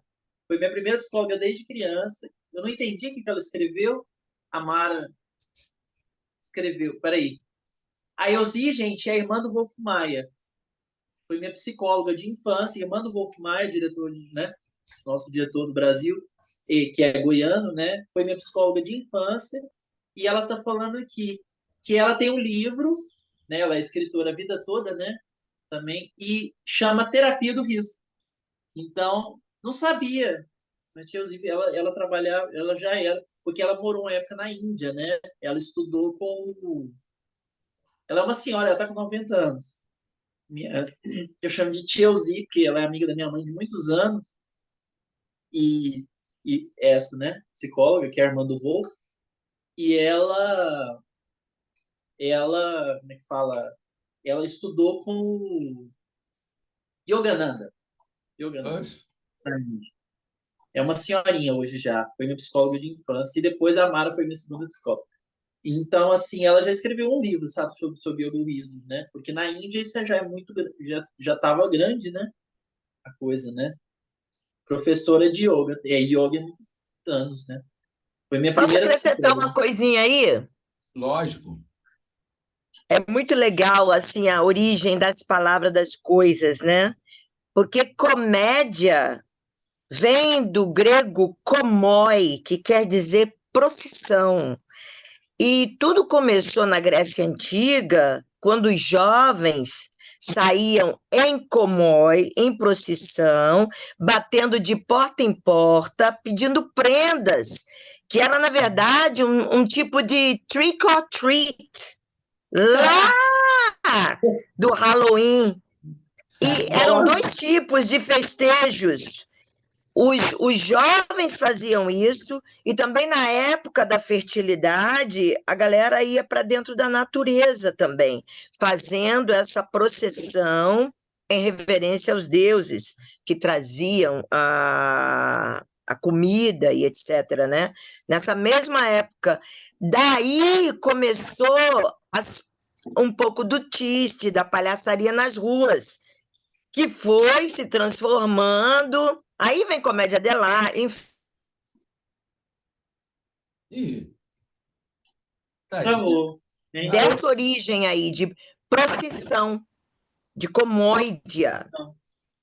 Foi minha primeira psicóloga desde criança. Eu não entendi o que ela escreveu. A Mara escreveu, peraí. A Elzi, gente, é a irmã do Wolf Maia. Foi minha psicóloga de infância, irmã do Wolf Maia, diretor, né? Nosso diretor do Brasil, que é goiano, né? Foi minha psicóloga de infância. E ela está falando aqui que ela tem um livro, né? Ela é escritora a vida toda, né? Também, e chama Terapia do Riso. Então, não sabia. Mas ela trabalhava, ela já era, porque ela morou uma época na Índia, né? Ela estudou com. Ela é uma senhora, ela está com 90 anos. Eu chamo de Tia Elzi, porque ela é amiga da minha mãe de muitos anos. E essa, né? Psicóloga, que é a irmã do Wolf. E como é que fala? Ela estudou com o Yogananda. É uma senhorinha hoje já. Foi minha psicóloga de infância. E depois a Mara foi minha segunda psicóloga. Então, assim, ela já escreveu um livro, sabe, sobre yoga e riso, né? Porque na Índia isso já é muito... Já estava grande, né? A coisa, né? Professora de yoga. Yoga há muitos anos, né? Foi minha Posso primeira acrescentar psicóloga. uma coisinha aí? lógico. É muito legal, assim, a origem das palavras das coisas, né? Porque comédia vem do grego komoi, que quer dizer procissão. E tudo começou na Grécia Antiga, quando os jovens saíam em komoi, em procissão, batendo de porta em porta, pedindo prendas, que era, na verdade, um tipo de trick or treat, lá do Halloween. E eram 2 tipos de festejos. Os jovens faziam isso, e também na época da fertilidade, a galera ia para dentro da natureza também, fazendo essa procissão em reverência aos deuses que traziam a comida e etc., né? Nessa mesma época. Daí começou um pouco do tiste, da palhaçaria nas ruas, que foi se transformando. Aí vem comédia dell'arte, E Tadinha. Travou. Hein? Dessa origem aí de profissão, de comoídia.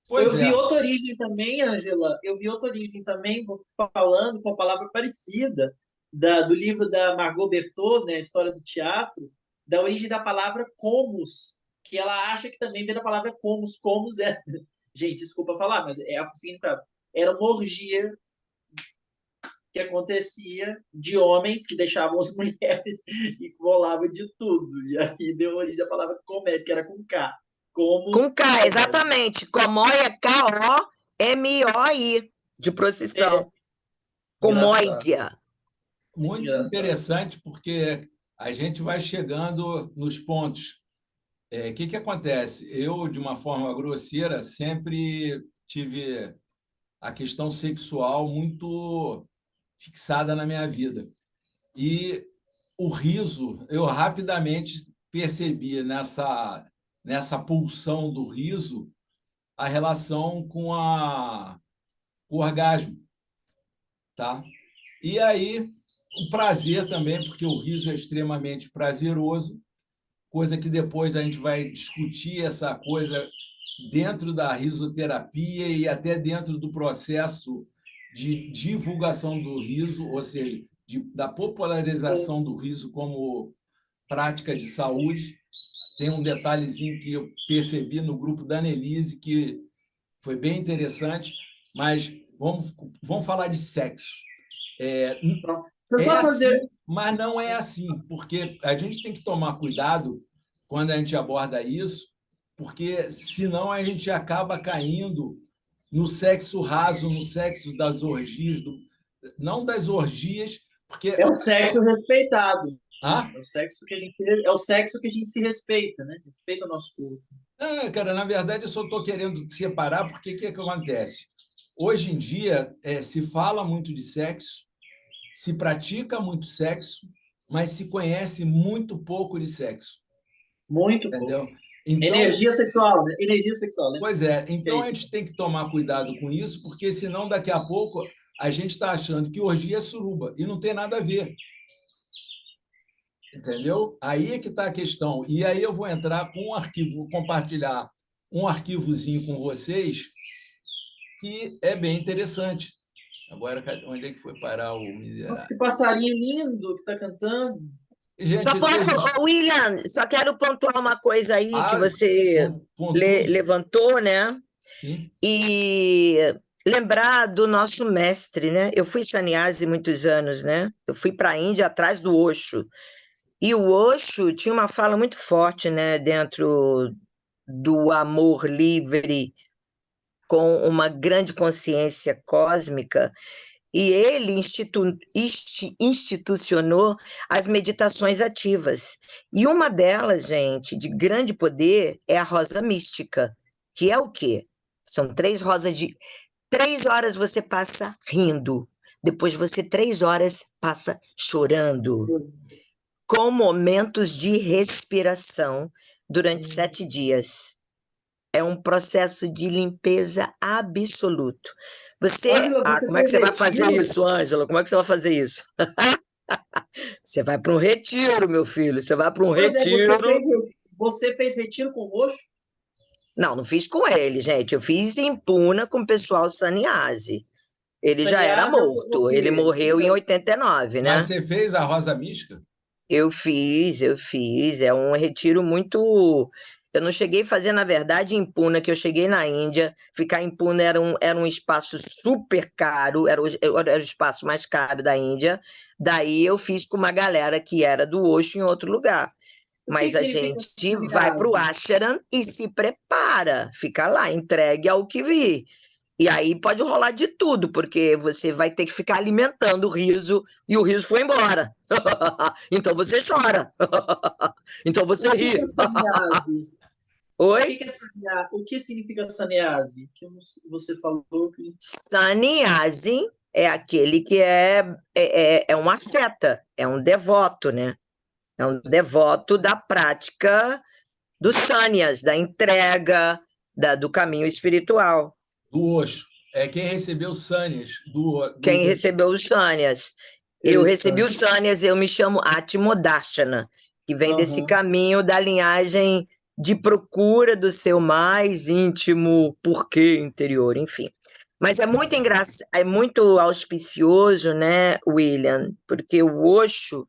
Pois Eu vi é. outra origem também, Ângela. Eu vi outra origem também, falando com a palavra parecida, do livro da Margot Berthaud, né, História do Teatro, da origem da palavra comus, que ela acha que também vem da palavra comus. Comus é... Gente, desculpa falar, mas é o significado. Era uma orgia que acontecia de homens que deixavam as mulheres e rolavam de tudo. E aí deu origem à palavra comédia, que era com K. Comus, Com K, exatamente. Comói é K-O-M-O-I, de procissão. Comóidia. Muito Engraçado. interessante, porque a gente vai chegando nos pontos. O que acontece? Eu, de uma forma grosseira, sempre tive a questão sexual muito fixada na minha vida. E o riso, eu rapidamente percebi nessa pulsão do riso a relação com o orgasmo, tá? E aí o prazer também, porque o riso é extremamente prazeroso, coisa que depois a gente vai discutir essa coisa dentro da risoterapia e até dentro do processo de divulgação do riso, ou seja, da popularização do riso como prática de saúde. Tem um detalhezinho que eu percebi no grupo da Annelise, que foi bem interessante, mas vamos falar de sexo. Deixa eu só fazer... assim, mas não é assim, porque a gente tem que tomar cuidado quando a gente aborda isso, porque senão a gente acaba caindo no sexo raso, no sexo das orgias, não das orgias, porque... É o sexo respeitado. Ah? É o sexo que a gente se respeita, né? Respeita o nosso corpo. Cara, na verdade, eu só estou querendo separar, porque o que acontece? Hoje em dia, se fala muito de sexo, se pratica muito sexo, mas se conhece muito pouco de sexo. Muito Entendeu? pouco. Então, energia sexual, né? Energia sexual, né? Pois é. Então, a gente tem que tomar cuidado com isso, porque senão, daqui a pouco, a gente está achando que orgia é suruba, e não tem nada a ver. Entendeu? Aí é que está a questão. E aí eu vou entrar com um arquivo, vou compartilhar um arquivozinho com vocês, que é bem interessante. Agora, onde é que foi parar o miserável? Nossa, que passarinho lindo que está cantando. Gente, Só posso, William, só quero pontuar uma coisa aí que você levantou, né? Sim. E lembrar do nosso mestre, né? Eu fui sannyasi muitos anos, né? Eu fui para a Índia atrás do Osho. E o Osho tinha uma fala muito forte, né? Dentro do amor livre, com uma grande consciência cósmica. E ele institucionou as meditações ativas. E uma delas, gente, de grande poder, é a rosa mística, que é o quê? São 3 rosas de... 3 horas você passa rindo, depois você 3 horas passa chorando, com momentos de respiração durante 7 dias. É um processo de limpeza absoluto. Ângela, como é que você vai fazer isso, Ângela? Como é que você vai fazer isso? Você vai para um retiro, meu filho. Você vai para um retiro. Você fez retiro com o Osho? Não fiz com ele, gente. Eu fiz em Puna com o pessoal sannyasi. Ele já era morto. Ele morreu em 89, né? Mas você fez a rosa mística? Eu fiz. É um retiro muito... Eu não cheguei a fazer, na verdade, em Puna, que eu cheguei na Índia. Ficar em Puna era um espaço super caro, era o espaço mais caro da Índia. Daí eu fiz com uma galera que era do Osho em outro lugar. Mas a gente vai para o ashram e se prepara, fica lá, entregue ao que vir. E aí pode rolar de tudo, porque você vai ter que ficar alimentando o riso, e o riso foi embora. Então você chora. Então você ri. Oi? O que significa sannyasi? Que você falou que... Sannyasi é aquele que é um asceta, é um devoto, né? É um devoto da prática dos sannyas, da entrega, do caminho espiritual. Do Osho. É quem recebeu os sannyas. Quem recebeu os sannyas. Eu recebi os Tânias, eu me chamo Atmodashana, que vem desse caminho da linhagem de procura do seu mais íntimo porquê interior, enfim. Mas é muito engraçado, é muito auspicioso, né, William? Porque o Osho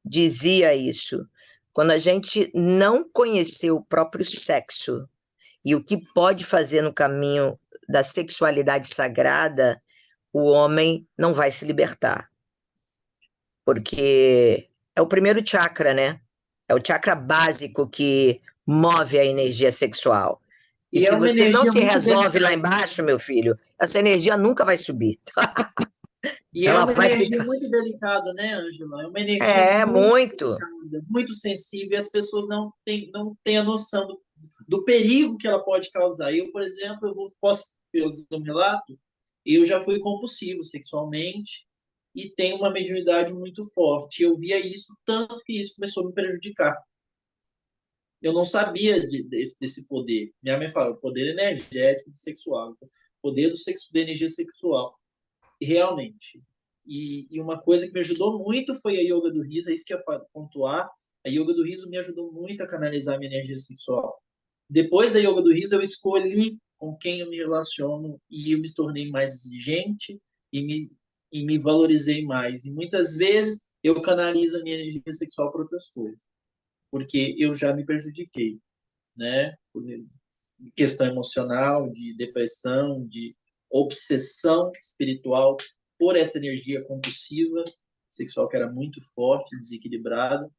dizia isso. Quando a gente não conhecer o próprio sexo e o que pode fazer no caminho da sexualidade sagrada, o homem não vai se libertar. Porque é o primeiro chakra, né? É o chakra básico que move a energia sexual. E se você não se resolve lá embaixo, meu filho, essa energia nunca vai subir. E é uma energia muito delicada, né, Ângela? É uma energia muito delicada, muito sensível, e as pessoas não têm a noção do perigo que ela pode causar. Eu, por exemplo, posso fazer um relato, eu já fui compulsivo sexualmente e tenho uma mediunidade muito forte. Eu via isso, tanto que isso começou a me prejudicar. Eu não sabia desse poder. Minha mãe fala, o poder energético do sexual, o poder da energia sexual. E realmente. E uma coisa que me ajudou muito foi a yoga do riso, é isso que eu ia pontuar. A yoga do riso me ajudou muito a canalizar a minha energia sexual. Depois da yoga do riso, eu escolhi com quem eu me relaciono e eu me tornei mais exigente e me valorizei mais. E muitas vezes eu canalizo a minha energia sexual para outras coisas, porque eu já me prejudiquei, né? Por questão emocional, de depressão, de obsessão espiritual por essa energia compulsiva sexual que era muito forte, desequilibrada,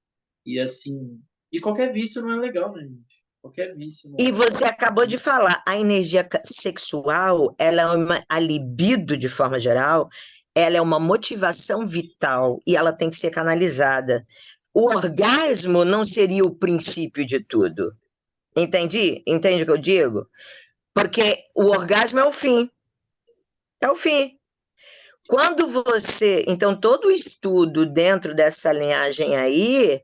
e assim, e qualquer vício não é legal, né, gente? Qualquer vício não é legal. Você acabou de falar, a energia sexual, a libido, de forma geral, ela é uma motivação vital e ela tem que ser canalizada. O orgasmo não seria o princípio de tudo. Entendi? Entende o que eu digo? Porque o orgasmo é o fim. É o fim. Quando você... Então, todo o estudo dentro dessa linhagem aí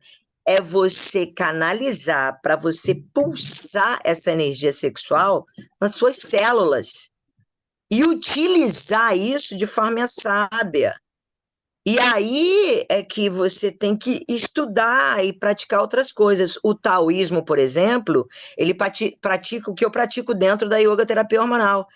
é você canalizar para você pulsar essa energia sexual nas suas células e utilizar isso de forma sábia. E aí é que você tem que estudar e praticar outras coisas. O taoísmo, por exemplo, ele pratica o que eu pratico dentro da yoga terapia hormonal,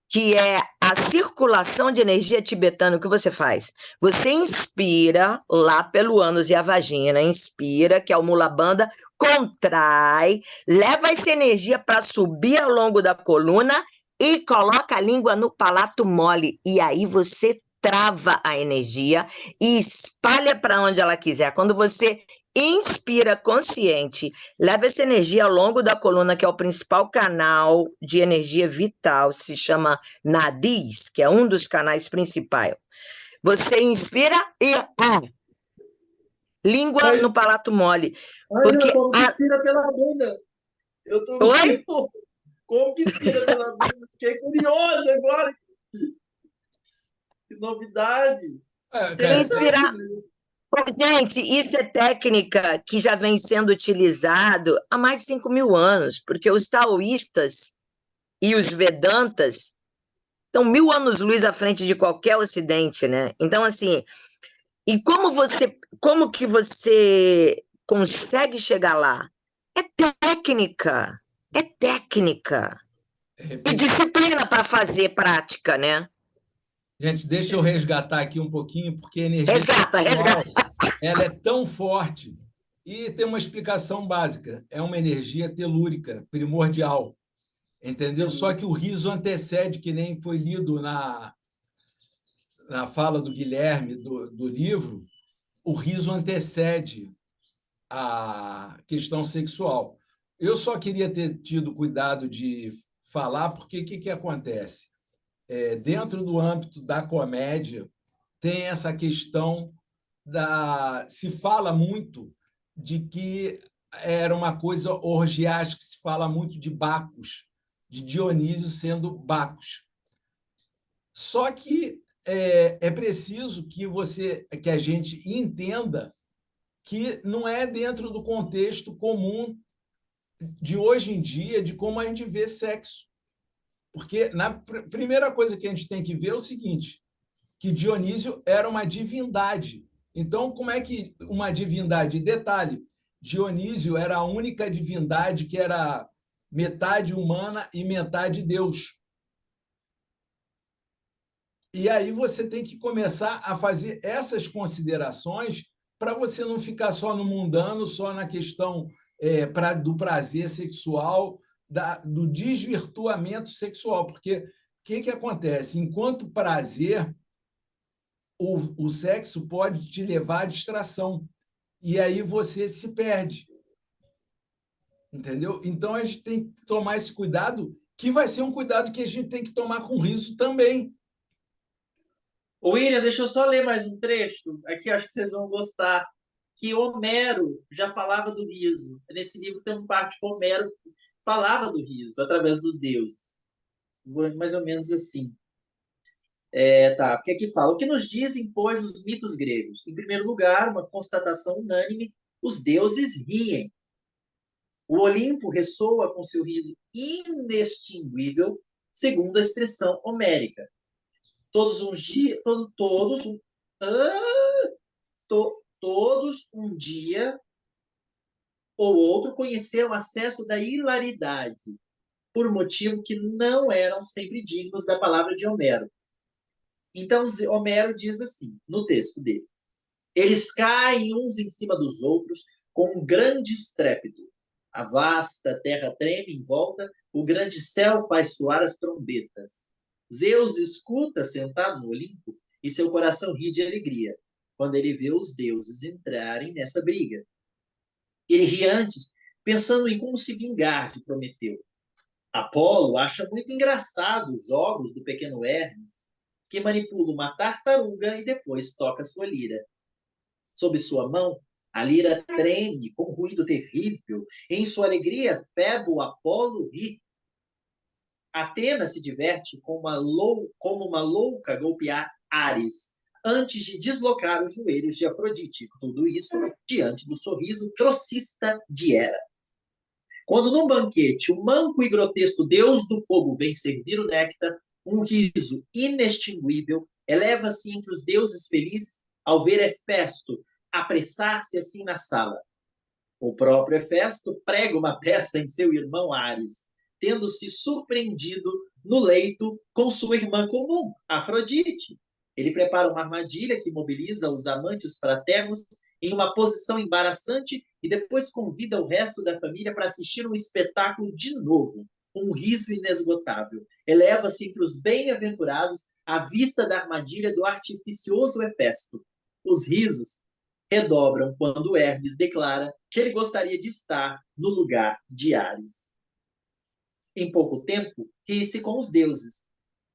que é a circulação de energia tibetana. O que você faz? Você inspira lá pelo ânus e a vagina, inspira, que é o Mula Bandha, contrai, leva essa energia para subir ao longo da coluna e coloca a língua no palato mole. E aí você trava a energia e espalha para onde ela quiser. Quando você inspira consciente, leva essa energia ao longo da coluna, que é o principal canal de energia vital, se chama Nadis, que é um dos canais principais. Você inspira e língua no palato mole. Porque como que inspira pela bunda? Eu tô... Oi? Como que inspira pela bunda? Fiquei curioso agora. Que novidade! Inspirar. Gente, isso é técnica que já vem sendo utilizado há mais de 5.000 anos, porque os taoístas e os vedantas estão 1.000 anos-luz à frente de qualquer ocidente, né? Então, assim, e como que você consegue chegar lá? É técnica. E disciplina para fazer prática, né? Gente, deixa eu resgatar aqui um pouquinho, porque a energia sexual, ela é tão forte e tem uma explicação básica. É uma energia telúrica, primordial, entendeu? Só que o riso antecede, que nem foi lido na fala do Guilherme, do livro, o riso antecede a questão sexual. Eu só queria ter tido cuidado de falar, porque o que acontece? Dentro do âmbito da comédia, tem essa questão se fala muito de que era uma coisa orgiástica, se fala muito de Bacos, de Dionísio sendo Bacos. Só que é preciso que a gente entenda que não é dentro do contexto comum de hoje em dia, de como a gente vê sexo. Porque primeira coisa que a gente tem que ver é o seguinte: que Dionísio era uma divindade. Então, como é que uma divindade? Detalhe, Dionísio era a única divindade que era metade humana e metade Deus. E aí você tem que começar a fazer essas considerações para você não ficar só no mundano, só na questão do prazer sexual, do desvirtuamento sexual. Porque o que acontece? Enquanto prazer, o sexo pode te levar à distração. E aí você se perde. Entendeu? Então, a gente tem que tomar esse cuidado, que vai ser um cuidado que a gente tem que tomar com riso também. William, deixa eu só ler mais um trecho. Aqui acho que vocês vão gostar. Que Homero já falava do riso. Nesse livro tem uma parte que Homero falava do riso através dos deuses. Mais ou menos assim. Tá, porque aqui fala: o que nos dizem, pois, os mitos gregos? Em primeiro lugar, uma constatação unânime: os deuses riem. O Olimpo ressoa com seu riso inextinguível, segundo a expressão homérica. Todos um dia ou outro conheceram o acesso da hilaridade, por motivo que não eram sempre dignos da palavra de Homero. Então, Homero diz assim, no texto dele: eles caem uns em cima dos outros com um grande estrépito. A vasta terra treme em volta, o grande céu faz soar as trombetas. Zeus escuta sentado no Olimpo e seu coração ri de alegria quando ele vê os deuses entrarem nessa briga. Ele ri antes, pensando em como se vingar de Prometeu. Apolo acha muito engraçado os jogos do pequeno Hermes, que manipula uma tartaruga e depois toca sua lira. Sob sua mão, a lira treme com um ruído terrível. Em sua alegria, Febo Apolo ri. Atena se diverte como uma louca golpear Ares, antes de deslocar os joelhos de Afrodite. Tudo isso diante do sorriso grossista de Hera. Quando num banquete o manco e grotesco deus do fogo vem servir o néctar, um riso inextinguível eleva-se entre os deuses felizes ao ver Hefesto apressar-se assim na sala. O próprio Hefesto prega uma peça em seu irmão Ares, tendo-se surpreendido no leito com sua irmã comum, Afrodite. Ele prepara uma armadilha que mobiliza os amantes fraternos em uma posição embaraçante e depois convida o resto da família para assistir um espetáculo de novo. Um riso inesgotável eleva-se entre os bem-aventurados à vista da armadilha do artificioso Hefesto. Os risos redobram quando Hermes declara que ele gostaria de estar no lugar de Ares. Em pouco tempo, ri-se com os deuses.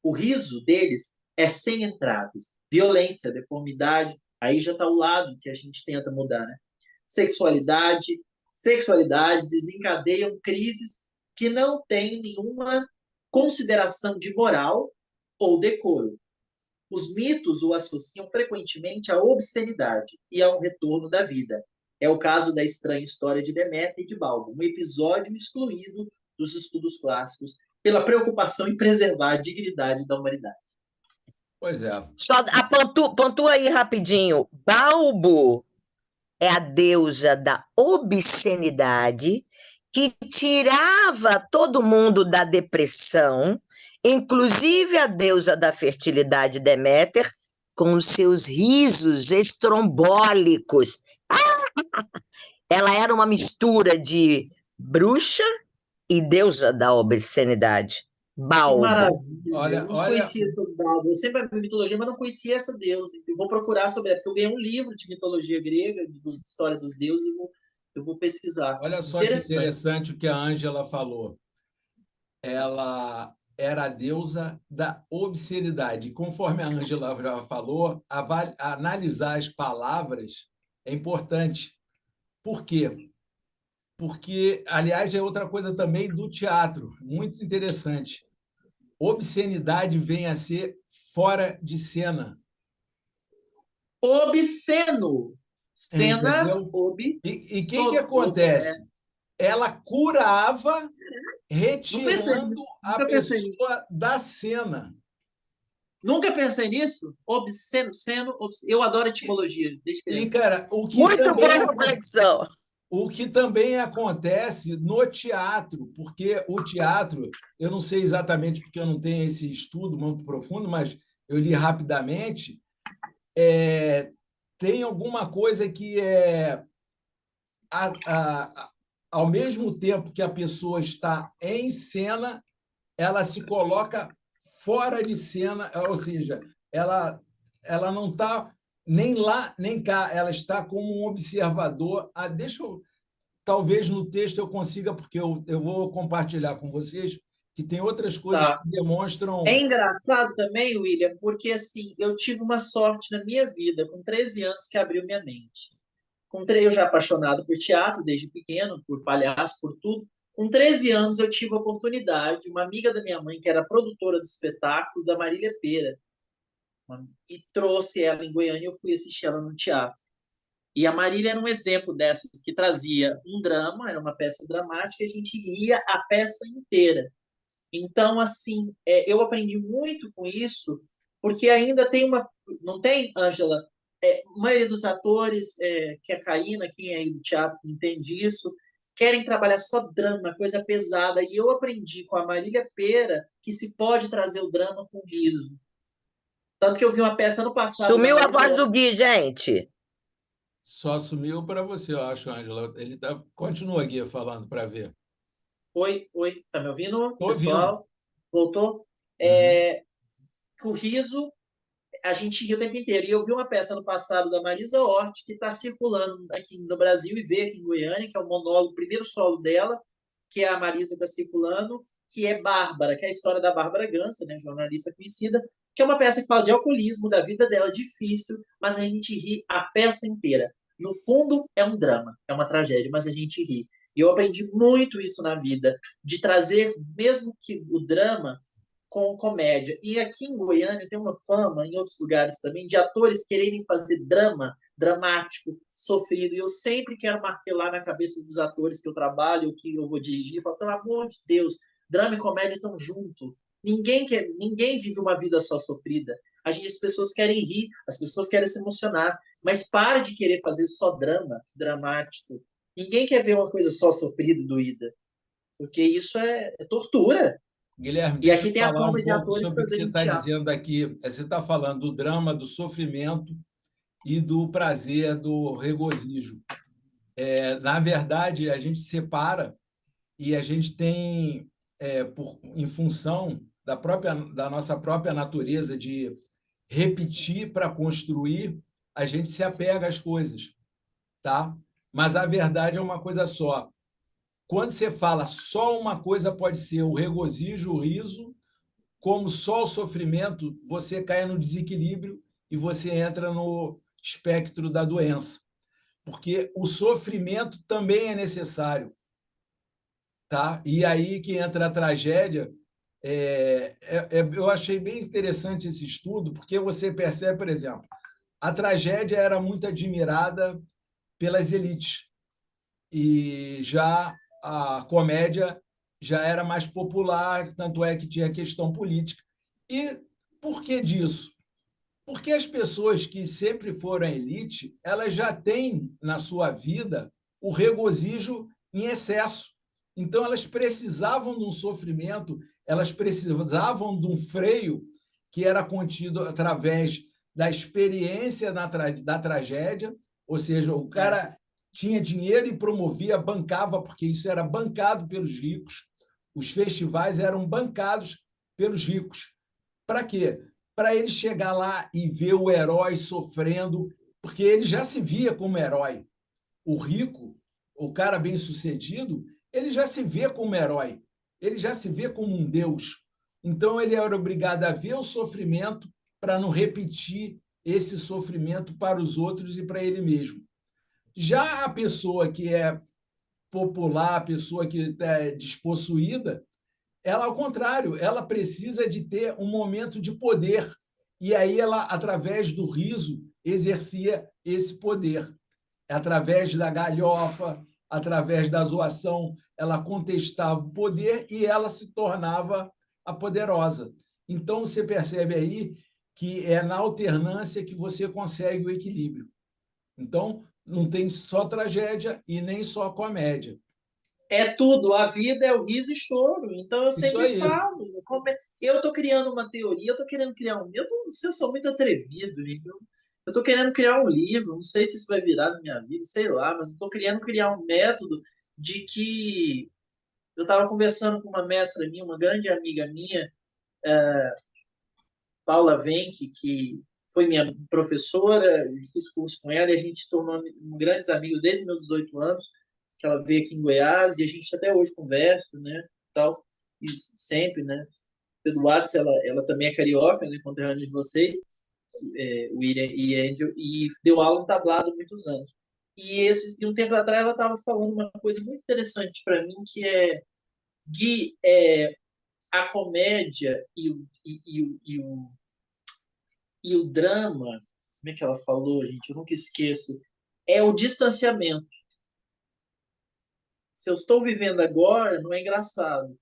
O riso deles é sem entraves. Violência, deformidade, aí já está o lado que a gente tenta mudar, né? Sexualidade desencadeiam crises que não têm nenhuma consideração de moral ou decoro. Os mitos o associam frequentemente à obscenidade e a um retorno da vida. É o caso da estranha história de Deméter e de Balbo, um episódio excluído dos estudos clássicos pela preocupação em preservar a dignidade da humanidade. Pois é. Só pontua aí rapidinho. Balbo é a deusa da obscenidade que tirava todo mundo da depressão, inclusive a deusa da fertilidade Deméter, com os seus risos estrombólicos. Ela era uma mistura de bruxa e deusa da obscenidade. Balbo. Maravilha. Eu não conhecia sobre Balbo. Eu sempre vi mitologia, mas não conhecia essa deusa. Eu vou procurar sobre ela, porque eu ganhei um livro de mitologia grega, de história dos deuses, e eu vou pesquisar. Olha só que interessante o que a Ângela falou. Ela era a deusa da obscenidade. Conforme a Ângela já falou, analisar as palavras é importante. Por quê? Porque, aliás, é outra coisa também do teatro, muito interessante. Obscenidade vem a ser fora de cena. Obsceno. Cena, entendeu? E o que acontece? Ela curava retirando a pessoa da cena. Nunca pensei nisso? Eu adoro etimologia. Desde E, criança. cara, Muito boa reflexão. o que também acontece no teatro, porque o teatro, eu não sei exatamente porque eu não tenho esse estudo muito profundo, mas eu li rapidamente, tem alguma coisa que ao mesmo tempo que a pessoa está em cena, ela se coloca fora de cena, ou seja, ela não está nem lá nem cá, ela está como um observador. Talvez no texto eu consiga, porque eu vou compartilhar com vocês que tem outras coisas Tá. que demonstram. É engraçado também, William, porque assim, eu tive uma sorte na minha vida, com 13 anos, que abriu minha mente. Eu já apaixonado por teatro desde pequeno, por palhaço, por tudo. Com 13 anos, eu tive a oportunidade, uma amiga da minha mãe, que era produtora do espetáculo, da Marília Pêra, e trouxe ela em Goiânia, eu fui assistir ela no teatro. E a Marília era um exemplo dessas, que trazia um drama, era uma peça dramática, e a gente ria a peça inteira. Então, assim, eu aprendi muito com isso, porque ainda tem uma... Não tem, Ângela? A maioria dos atores, que é caína, quem é aí do teatro entende isso, querem trabalhar só drama, coisa pesada. E eu aprendi com a Marília Pêra que se pode trazer o drama com riso. Tanto que eu vi uma peça no passado... Sumiu a voz do Gui, gente. Só sumiu para você, eu acho, Ângela. Ele continua aqui falando para ver. Oi, tá me ouvindo, Estou pessoal? ouvindo. Voltou? O riso, a gente ria o tempo inteiro. E eu vi uma peça no passado da Marisa Hort, que está circulando aqui no Brasil e veio aqui em Goiânia, que é o monólogo, o primeiro solo dela, que a Marisa está circulando, que é Bárbara, que é a história da Bárbara Gança, né, jornalista conhecida, que é uma peça que fala de alcoolismo, da vida dela, difícil, mas a gente ri a peça inteira. No fundo, é um drama, é uma tragédia, mas a gente ri. E eu aprendi muito isso na vida, de trazer, mesmo que o drama, com comédia. E aqui em Goiânia tem uma fama, em outros lugares também, de atores quererem fazer drama, dramático, sofrido. E eu sempre quero martelar na cabeça dos atores que eu trabalho, que eu vou dirigir, falo, pelo amor de Deus, drama e comédia estão juntos. Ninguém vive uma vida só sofrida. As pessoas querem rir, as pessoas querem se emocionar, mas para de querer fazer só drama, dramático. Ninguém quer ver uma coisa só sofrida e doída, porque isso é tortura. Guilherme, E deixa aqui eu tem a falar fama um de pouco atores sobre o que você fazendo está teatro. dizendo aqui. Você está falando do drama, do sofrimento e do prazer, do regozijo. Na verdade, a gente separa e a gente tem, em função da nossa própria natureza de repetir para construir, a gente se apega às coisas, tá? Mas a verdade é uma coisa só. Quando você fala só uma coisa, pode ser o regozijo, o riso, como só o sofrimento, você cai no desequilíbrio e você entra no espectro da doença. Porque o sofrimento também é necessário. Tá? E aí que entra a tragédia. Eu achei bem interessante esse estudo, porque você percebe, por exemplo, a tragédia era muito admirada pelas elites, e já a comédia já era mais popular, tanto é que tinha questão política. E por que disso? Porque as pessoas que sempre foram elite, elas já têm na sua vida o regozijo em excesso. Então, elas precisavam de um sofrimento, elas precisavam de um freio que era contido através da experiência da tragédia, ou seja, o cara tinha dinheiro e promovia, bancava, porque isso era bancado pelos ricos. Os festivais eram bancados pelos ricos. Para quê? Para ele chegar lá e ver o herói sofrendo, porque ele já se via como herói. O rico, o cara bem-sucedido, ele já se vê como herói, ele já se vê como um deus. Então, ele era obrigado a ver o sofrimento para não repetir esse sofrimento para os outros e para ele mesmo. Já a pessoa que é popular, a pessoa que é despossuída, ela, ao contrário, ela precisa de ter um momento de poder. E aí ela, através do riso, exercia esse poder. Através da galhofa, através da zoação, ela contestava o poder e ela se tornava a poderosa. Então, você percebe aí que é na alternância que você consegue o equilíbrio. Então, não tem só tragédia e nem só comédia. É tudo, a vida é o riso e choro. Então eu Isso sempre aí. falo, eu estou criando uma teoria, eu estou querendo criar eu sou muito atrevido, gente. Eu estou querendo criar um livro, não sei se isso vai virar na minha vida, sei lá, mas eu estou querendo criar um método de que eu estava conversando com uma mestra minha, uma grande amiga minha, Paula Venck, que foi minha professora, fiz curso com ela e a gente se tornou grandes amigos desde os meus 18 anos, que ela veio aqui em Goiás e a gente até hoje conversa, né, tal, e sempre, né, pelo WhatsApp, ela também é carioca, né, conterrânea de vocês, William e Angel, e deu aula no tablado há muitos anos. E um tempo atrás ela estava falando uma coisa muito interessante para mim, que é, Gui, a comédia e o drama, como é que ela falou, gente? Eu nunca esqueço. É o distanciamento. Se eu estou vivendo agora, não é engraçado.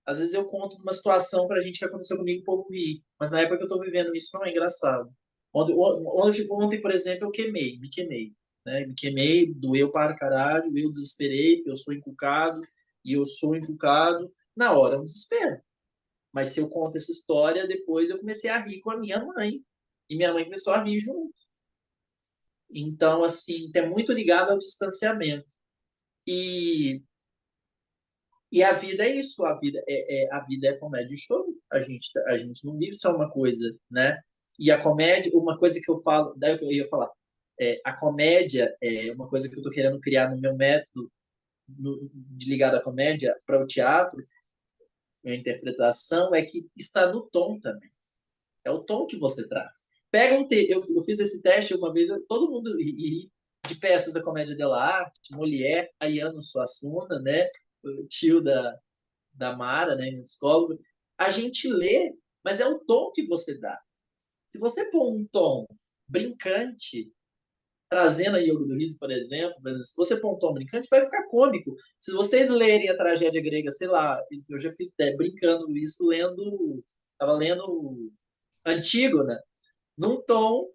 Às vezes eu conto uma situação para a gente que aconteceu comigo e o povo rir. Mas na época que eu estou vivendo isso, não é engraçado. Ontem, por exemplo, eu me queimei. Né? Me queimei, doeu para caralho, eu desesperei, eu sou encucado, e eu sou encucado. Na hora, é um desespero. Mas se eu conto essa história, depois eu comecei a rir com a minha mãe. E minha mãe começou a rir junto. Então, assim, é muito ligado ao distanciamento. E, e a vida é isso. A vida é comédia e choro. A gente não vive só uma coisa, né? E a comédia, uma coisa que eu falo, daí eu ia falar, a comédia é uma coisa que eu estou querendo criar no meu método de ligado à comédia para o teatro, a interpretação, é que está no tom também. É o tom que você traz. Pega eu fiz esse teste uma vez, todo mundo ri de peças da comédia dell'arte, Molière, Ayano Suassuna, né? O tio da Mara, né? Psicólogo. A gente lê, mas é o tom que você dá. Se você pôr um tom brincante, trazendo a Yoga do Riso, por exemplo, se você pôr um tom brincante, vai ficar cômico. Se vocês lerem a tragédia grega, sei lá, eu já fiz brincando isso estava lendo Antígona, num tom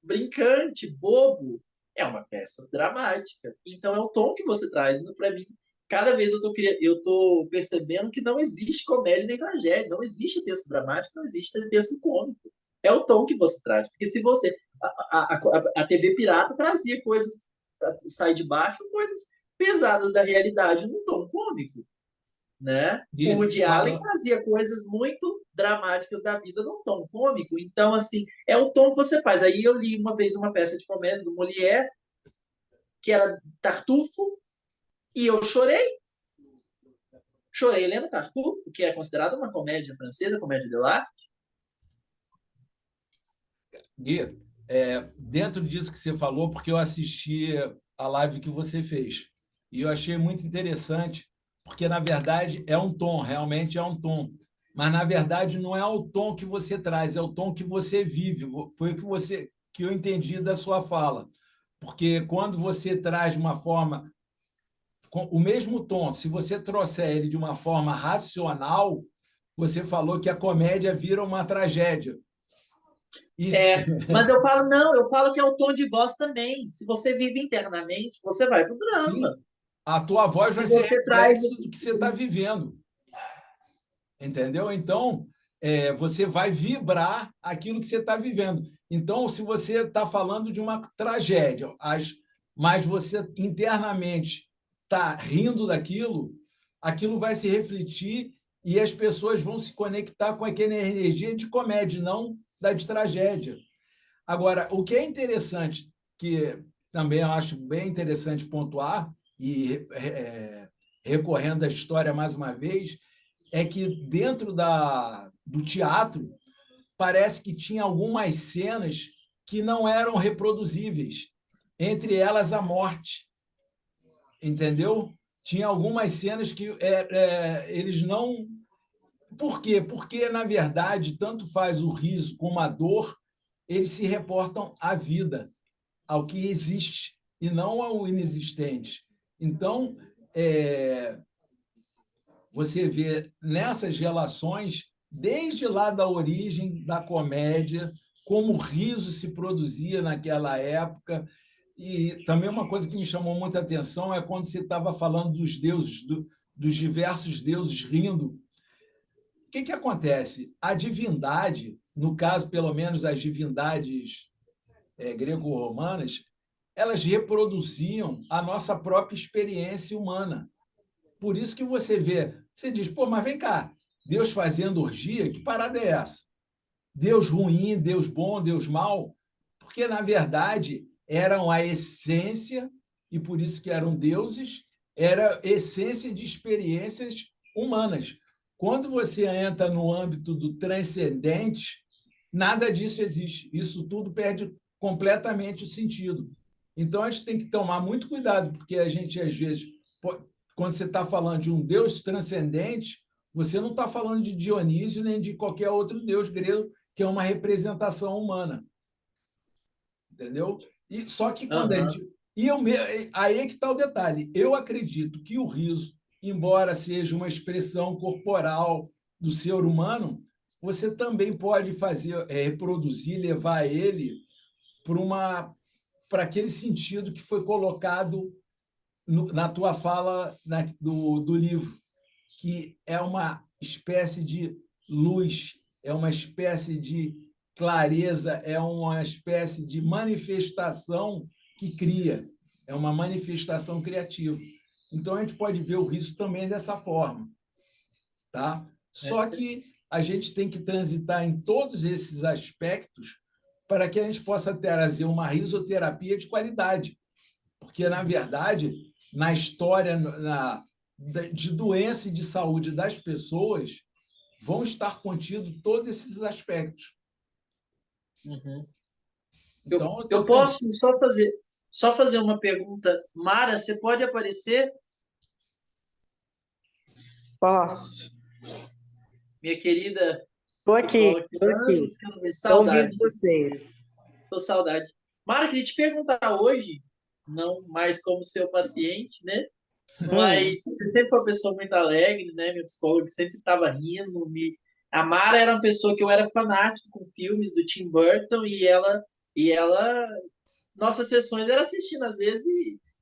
brincante, bobo. É uma peça dramática. Então é o tom que você traz. Para mim, cada vez eu tô percebendo que não existe comédia nem tragédia. Não existe texto dramático, não existe texto cômico. É o tom que você traz. Porque se você... A TV pirata trazia coisas, sai de baixo, coisas pesadas da realidade num tom cômico. Né? O Woody Allen trazia coisas muito dramáticas da vida num tom cômico. Então, assim, é o tom que você faz. Aí eu li uma vez uma peça de comédia do Molière, que era Tartufo, e eu chorei. Chorei lendo Tartufo, que é considerada uma comédia francesa, comédia dell'arte. Gui, dentro disso que você falou, porque eu assisti a live que você fez, e eu achei muito interessante, porque, na verdade, é um tom, realmente é um tom. Mas, na verdade, não é o tom que você traz, é o tom que você vive. Foi o que eu entendi da sua fala. Porque quando você traz de uma forma... o mesmo tom, se você trouxer ele de uma forma racional, você falou que a comédia vira uma tragédia. Mas eu falo que é o tom de voz também. Se você vive internamente, você vai pro drama. Sim. A tua voz vai ser reflexo do que você está vivendo. Entendeu? Então, você vai vibrar aquilo que você está vivendo. Então, se você está falando de uma tragédia, mas você internamente está rindo daquilo, aquilo vai se refletir e as pessoas vão se conectar com aquela energia de comédia, não da de tragédia. Agora, o que é interessante, que também eu acho bem interessante pontuar, e recorrendo à história mais uma vez, é que dentro do teatro parece que tinha algumas cenas que não eram reproduzíveis, entre elas a morte, entendeu? Tinha algumas cenas que eles não... Por quê? Porque, na verdade, tanto faz o riso como a dor, eles se reportam à vida, ao que existe, e não ao inexistente. Então, você vê nessas relações desde lá da origem da comédia, como o riso se produzia naquela época. E também uma coisa que me chamou muita atenção é quando você estava falando dos deuses, dos diversos deuses rindo. O que acontece? A divindade, no caso, pelo menos as divindades greco-romanas, elas reproduziam a nossa própria experiência humana. Por isso que você diz, pô, mas vem cá, Deus fazendo orgia, que parada é essa? Deus ruim, Deus bom, Deus mau? Porque, na verdade, eram a essência, e por isso que eram deuses, era a essência de experiências humanas. Quando você entra no âmbito do transcendente, nada disso existe. Isso tudo perde completamente o sentido. Então, a gente tem que tomar muito cuidado, porque a gente, às vezes, quando você está falando de um Deus transcendente, você não está falando de Dionísio nem de qualquer outro deus grego, que é uma representação humana. Entendeu? E, só que quando a gente... aí é que está o detalhe. Eu acredito que o riso, embora seja uma expressão corporal do ser humano, você também pode fazer, reproduzir, levar ele para aquele sentido que foi colocado na tua fala do livro, que é uma espécie de luz, é uma espécie de clareza, é uma espécie de manifestação que cria, é uma manifestação criativa. Então, a gente pode ver o riso também dessa forma. Tá? Só que a gente tem que transitar em todos esses aspectos para que a gente possa trazer uma risoterapia de qualidade. Porque, na verdade, na história de doença e de saúde das pessoas, vão estar contidos todos esses aspectos. Uhum. Então, eu posso só fazer uma pergunta. Mara, você pode aparecer? Posso. Minha querida. Estou aqui, estou aqui. Estou ouvindo vocês. Estou saudade. Mara, queria te perguntar hoje, não mais como seu paciente, né? Mas você sempre foi uma pessoa muito alegre, né? Meu psicólogo sempre estava rindo. A Mara era uma pessoa que eu era fanático com filmes do Tim Burton e ela nossas sessões era assistindo às vezes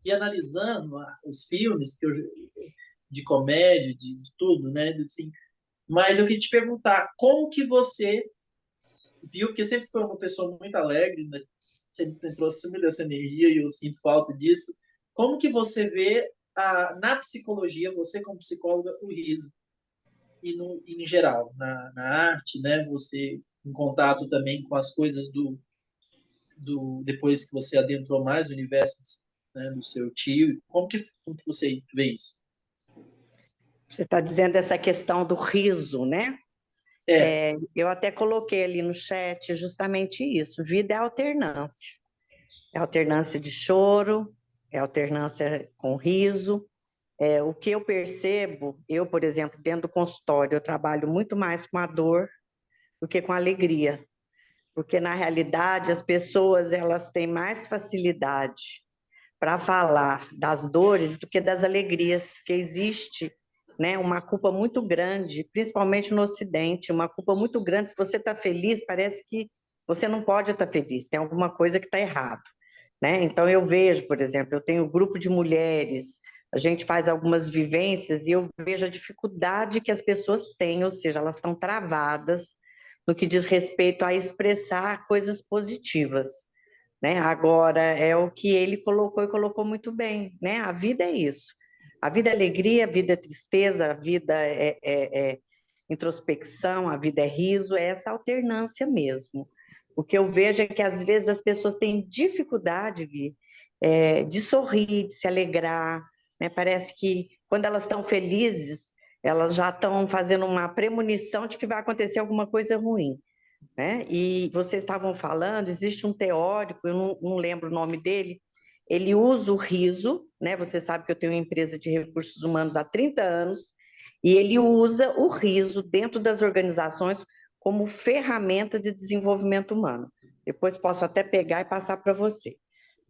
e analisando os filmes de comédia, de tudo, né? Assim. Mas eu queria te perguntar, como que você viu, porque sempre foi uma pessoa muito alegre, né? Sempre trouxe sempre dessa energia e eu sinto falta disso. Como que você vê na psicologia, você como psicóloga, o riso? E em geral, na arte, né? Você em contato também com as coisas depois que você adentrou mais o universo, né, do seu tio. Como que você vê isso? Você está dizendo essa questão do riso, né? Eu até coloquei ali no chat justamente isso. Vida é alternância. É alternância de choro, é alternância com riso. O que eu percebo, por exemplo, dentro do consultório, eu trabalho muito mais com a dor do que com a alegria. Porque, na realidade, as pessoas elas têm mais facilidade para falar das dores do que das alegrias, porque existe, né, uma culpa muito grande, principalmente no Ocidente, uma culpa muito grande. Se você está feliz, parece que você não pode estar feliz, tem alguma coisa que está errado, né? Então, eu vejo, por exemplo, eu tenho um grupo de mulheres, a gente faz algumas vivências e eu vejo a dificuldade que as pessoas têm, ou seja, elas estão travadas no que diz respeito a expressar coisas positivas, né? Agora, é o que ele colocou e colocou muito bem, né? A vida é isso. A vida é alegria, a vida é tristeza, a vida é introspecção, a vida é riso, é essa alternância mesmo. O que eu vejo é que, às vezes, as pessoas têm dificuldade, Gui, de sorrir, de se alegrar, né? Parece que, quando elas estão felizes, elas já estão fazendo uma premonição de que vai acontecer alguma coisa ruim, né? E vocês estavam falando, existe um teórico, eu não lembro o nome dele, ele usa o riso, né? Você sabe que eu tenho uma empresa de recursos humanos há 30 anos, e ele usa o riso dentro das organizações como ferramenta de desenvolvimento humano. Depois posso até pegar e passar para você,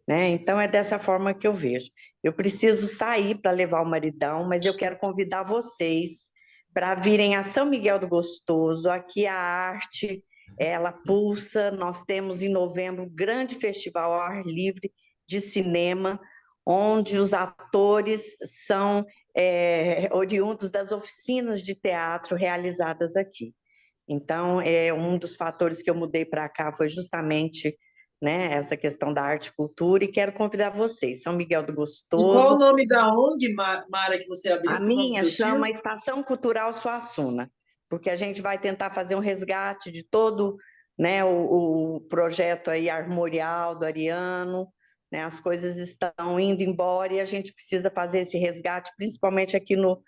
né? Então, é dessa forma que eu vejo. Eu preciso sair para levar o maridão, mas eu quero convidar vocês para virem a São Miguel do Gostoso. Aqui a arte, ela pulsa. Nós temos em novembro um grande festival ao ar livre de cinema, onde os atores são oriundos das oficinas de teatro realizadas aqui. Então, um dos fatores que eu mudei para cá foi justamente, né, essa questão da arte e cultura, e quero convidar vocês, São Miguel do Gostoso. E qual o nome da ONG, Mara, que você abriu? A minha chama Estação Cultural Suassuna, porque a gente vai tentar fazer um resgate de todo, né, o projeto aí armorial do Ariano, né, as coisas estão indo embora e a gente precisa fazer esse resgate, principalmente aqui no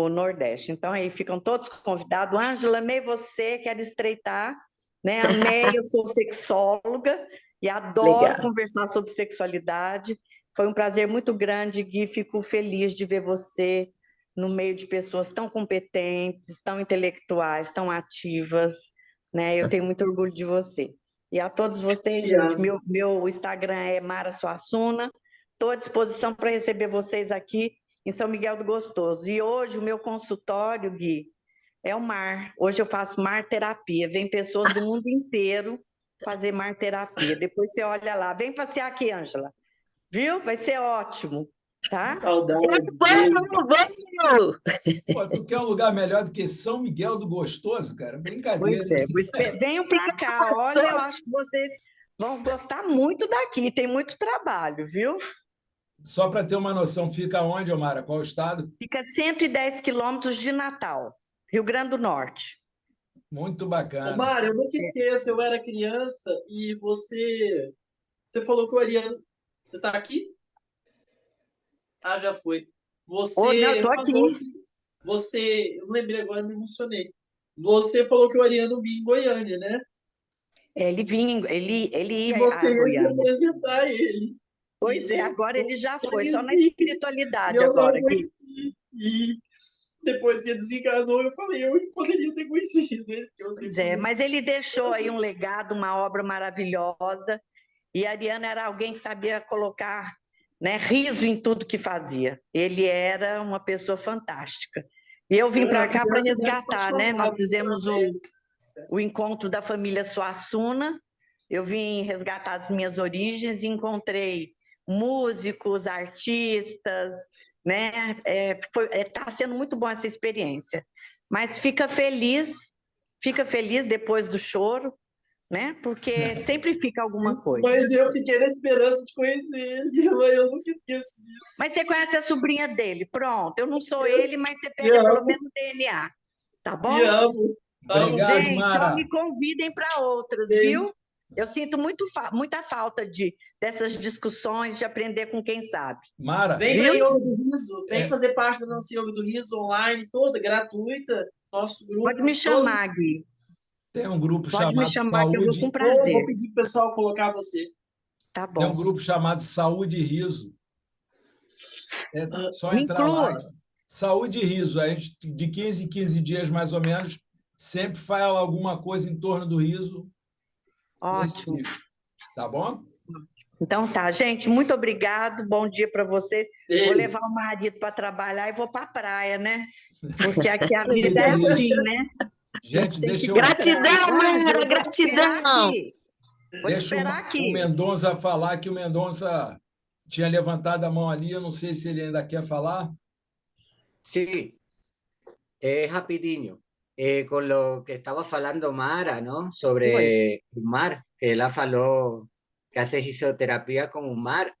Nordeste. Então, aí ficam todos convidados. Ângela, amei você, quero estreitar, né? Amei, eu sou sexóloga e adoro conversar sobre sexualidade. Foi um prazer muito grande, Gui, fico feliz de ver você no meio de pessoas tão competentes, tão intelectuais, tão ativas, né? Eu tenho muito orgulho de você. E a todos vocês, gente, meu Instagram é Mara Suassuna, estou à disposição para receber vocês aqui em São Miguel do Gostoso. E hoje o meu consultório, Gui, é o mar. Hoje eu faço mar terapia. Vem pessoas do mundo inteiro fazer mar terapia. Depois você olha lá. Vem passear aqui, Ângela. Viu? Vai ser ótimo, tá? Saudade. Pô, tu quer um lugar melhor do que São Miguel do Gostoso, cara? Brincadeira. Pois é. Venham para cá. Olha, eu acho que vocês vão gostar muito daqui. Tem muito trabalho, viu? Só para ter uma noção, fica onde, Omara? Qual estado? Fica 110 quilômetros de Natal, Rio Grande do Norte. Muito bacana. Omara, eu nunca esqueço, eu era criança e você falou que o Ariano... Você está aqui? Ah, já foi. Você não, estou aqui. Eu não lembrei agora, me emocionei. Você falou que o Ariano vinha em Goiânia, né? Ele ia você a Goiânia. Representar ele. Pois é, agora ele já foi, só na espiritualidade agora. E depois que ele desencarnou, eu falei, eu poderia ter conhecido ele. Pois é, mas ele deixou aí um legado, uma obra maravilhosa, e a Ariana era alguém que sabia colocar, né, riso em tudo que fazia. Ele era uma pessoa fantástica. E eu vim para cá para resgatar, né? Nós fizemos o encontro da família Suassuna, eu vim resgatar as minhas origens e encontrei músicos, artistas, né? Tá sendo muito bom essa experiência. Mas fica feliz depois do choro, né? Porque sempre fica alguma coisa. Mas eu fiquei na esperança de conhecer ele, mas eu nunca esqueço disso. Mas você conhece a sobrinha dele, pronto. Eu não sou ele, mas você pega pelo menos o DNA, tá bom? Te amo. Obrigado, gente, Mara. só me convidem para outras, viu? Eu sinto muita falta dessas discussões, de aprender com quem sabe. Mara, vem para a Yoga do Riso, vem fazer parte da nossa Yoga do Riso online, toda gratuita, nosso grupo. Pode me chamar, Gui. Tem um grupo Pode chamado me chamar, Saúde... que eu vou com prazer. Eu vou pedir para o pessoal colocar você. Tá bom. Tem um grupo chamado Saúde e Riso. É só me entrar inclua. lá. Saúde e Riso. A gente, de 15 em 15 dias, mais ou menos, sempre fala alguma coisa em torno do riso. Ótimo. Tá bom? Então tá, gente, muito obrigado, bom dia para vocês. Vou levar o marido para trabalhar e vou para a praia, né? Porque aqui a vida é assim, né? Gente, deixa eu... Gratidão, Mara, gratidão. Vou esperar aqui. O Mendonça falar, que o Mendonça tinha levantado a mão ali, eu não sei se ele ainda quer falar. Sí, rapidinho. Con lo que estaba falando Mara, ¿no? Sobre el mar, que ella faló que hace fisioterapia con un mar.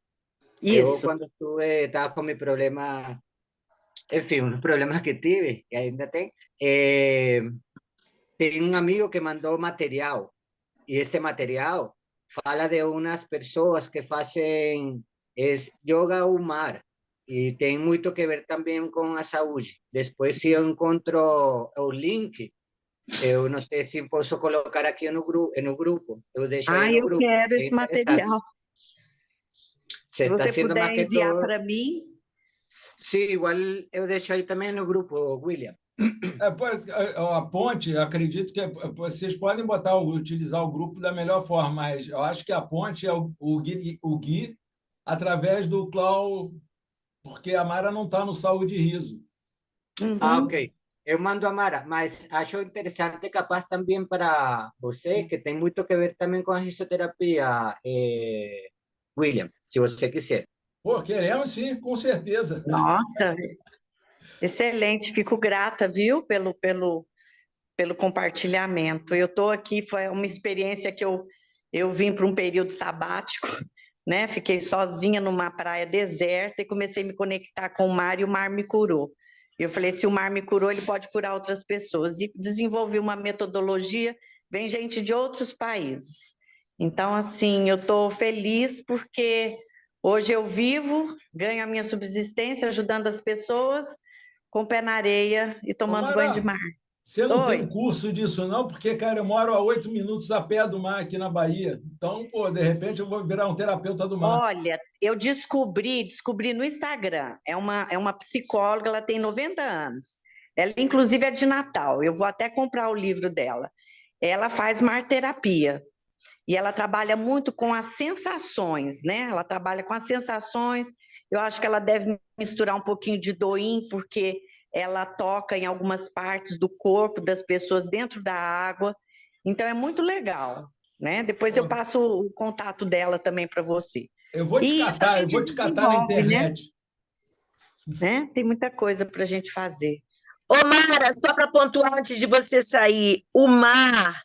Yo cuando estaba con mi problema, en fin, unos problemas que tuve, que ainda tengo, tengo un amigo que mandó material, y ese material fala de unas personas que hacen yoga ao mar, e tem muito que ver também com a saúde. Depois, se eu encontro o link, eu não sei se posso colocar aqui no grupo. Eu deixo aí no grupo. Eu quero esse material. Se você puder enviar para mim. Sim, igual eu deixo aí também no grupo, William. A ponte, eu acredito que vocês podem utilizar o grupo da melhor forma, mas eu acho que a ponte é o Gui através do Clau, porque a Mara não está no Saúde e Riso. Ah, ok. eu mando a Mara, mas acho interessante, capaz também para você, que tem muito que ver também com a risoterapia, William, se você quiser. Pô, queremos sim, com certeza. Nossa, excelente. Fico grata, viu, pelo compartilhamento. Eu estou aqui, foi uma experiência que eu vim para um período sabático, né? Fiquei sozinha numa praia deserta e comecei a me conectar com o mar e o mar me curou. Eu falei, se o mar me curou, ele pode curar outras pessoas. E desenvolvi uma metodologia, vem gente de outros países. Então, assim, eu estou feliz porque hoje eu vivo, ganho a minha subsistência ajudando as pessoas com o pé na areia e tomando banho de mar. Você não Oi. tem curso disso, não? Porque, cara, eu moro a 8 minutos a pé do mar aqui na Bahia. Então, pô, de repente eu vou virar um terapeuta do mar. Olha, eu descobri no Instagram. É uma psicóloga, ela tem 90 anos. Ela, inclusive, é de Natal. Eu vou até comprar o livro dela. Ela faz marterapia. E ela trabalha muito com as sensações, né? Ela trabalha com as sensações. Eu acho que ela deve misturar um pouquinho de Douyin, porque ela toca em algumas partes do corpo das pessoas dentro da água. Então, é muito legal, né? Depois eu passo o contato dela também para você. Eu vou te catar na internet. Né? Tem muita coisa para a gente fazer. Ô, Mara, só para pontuar antes de você sair, o mar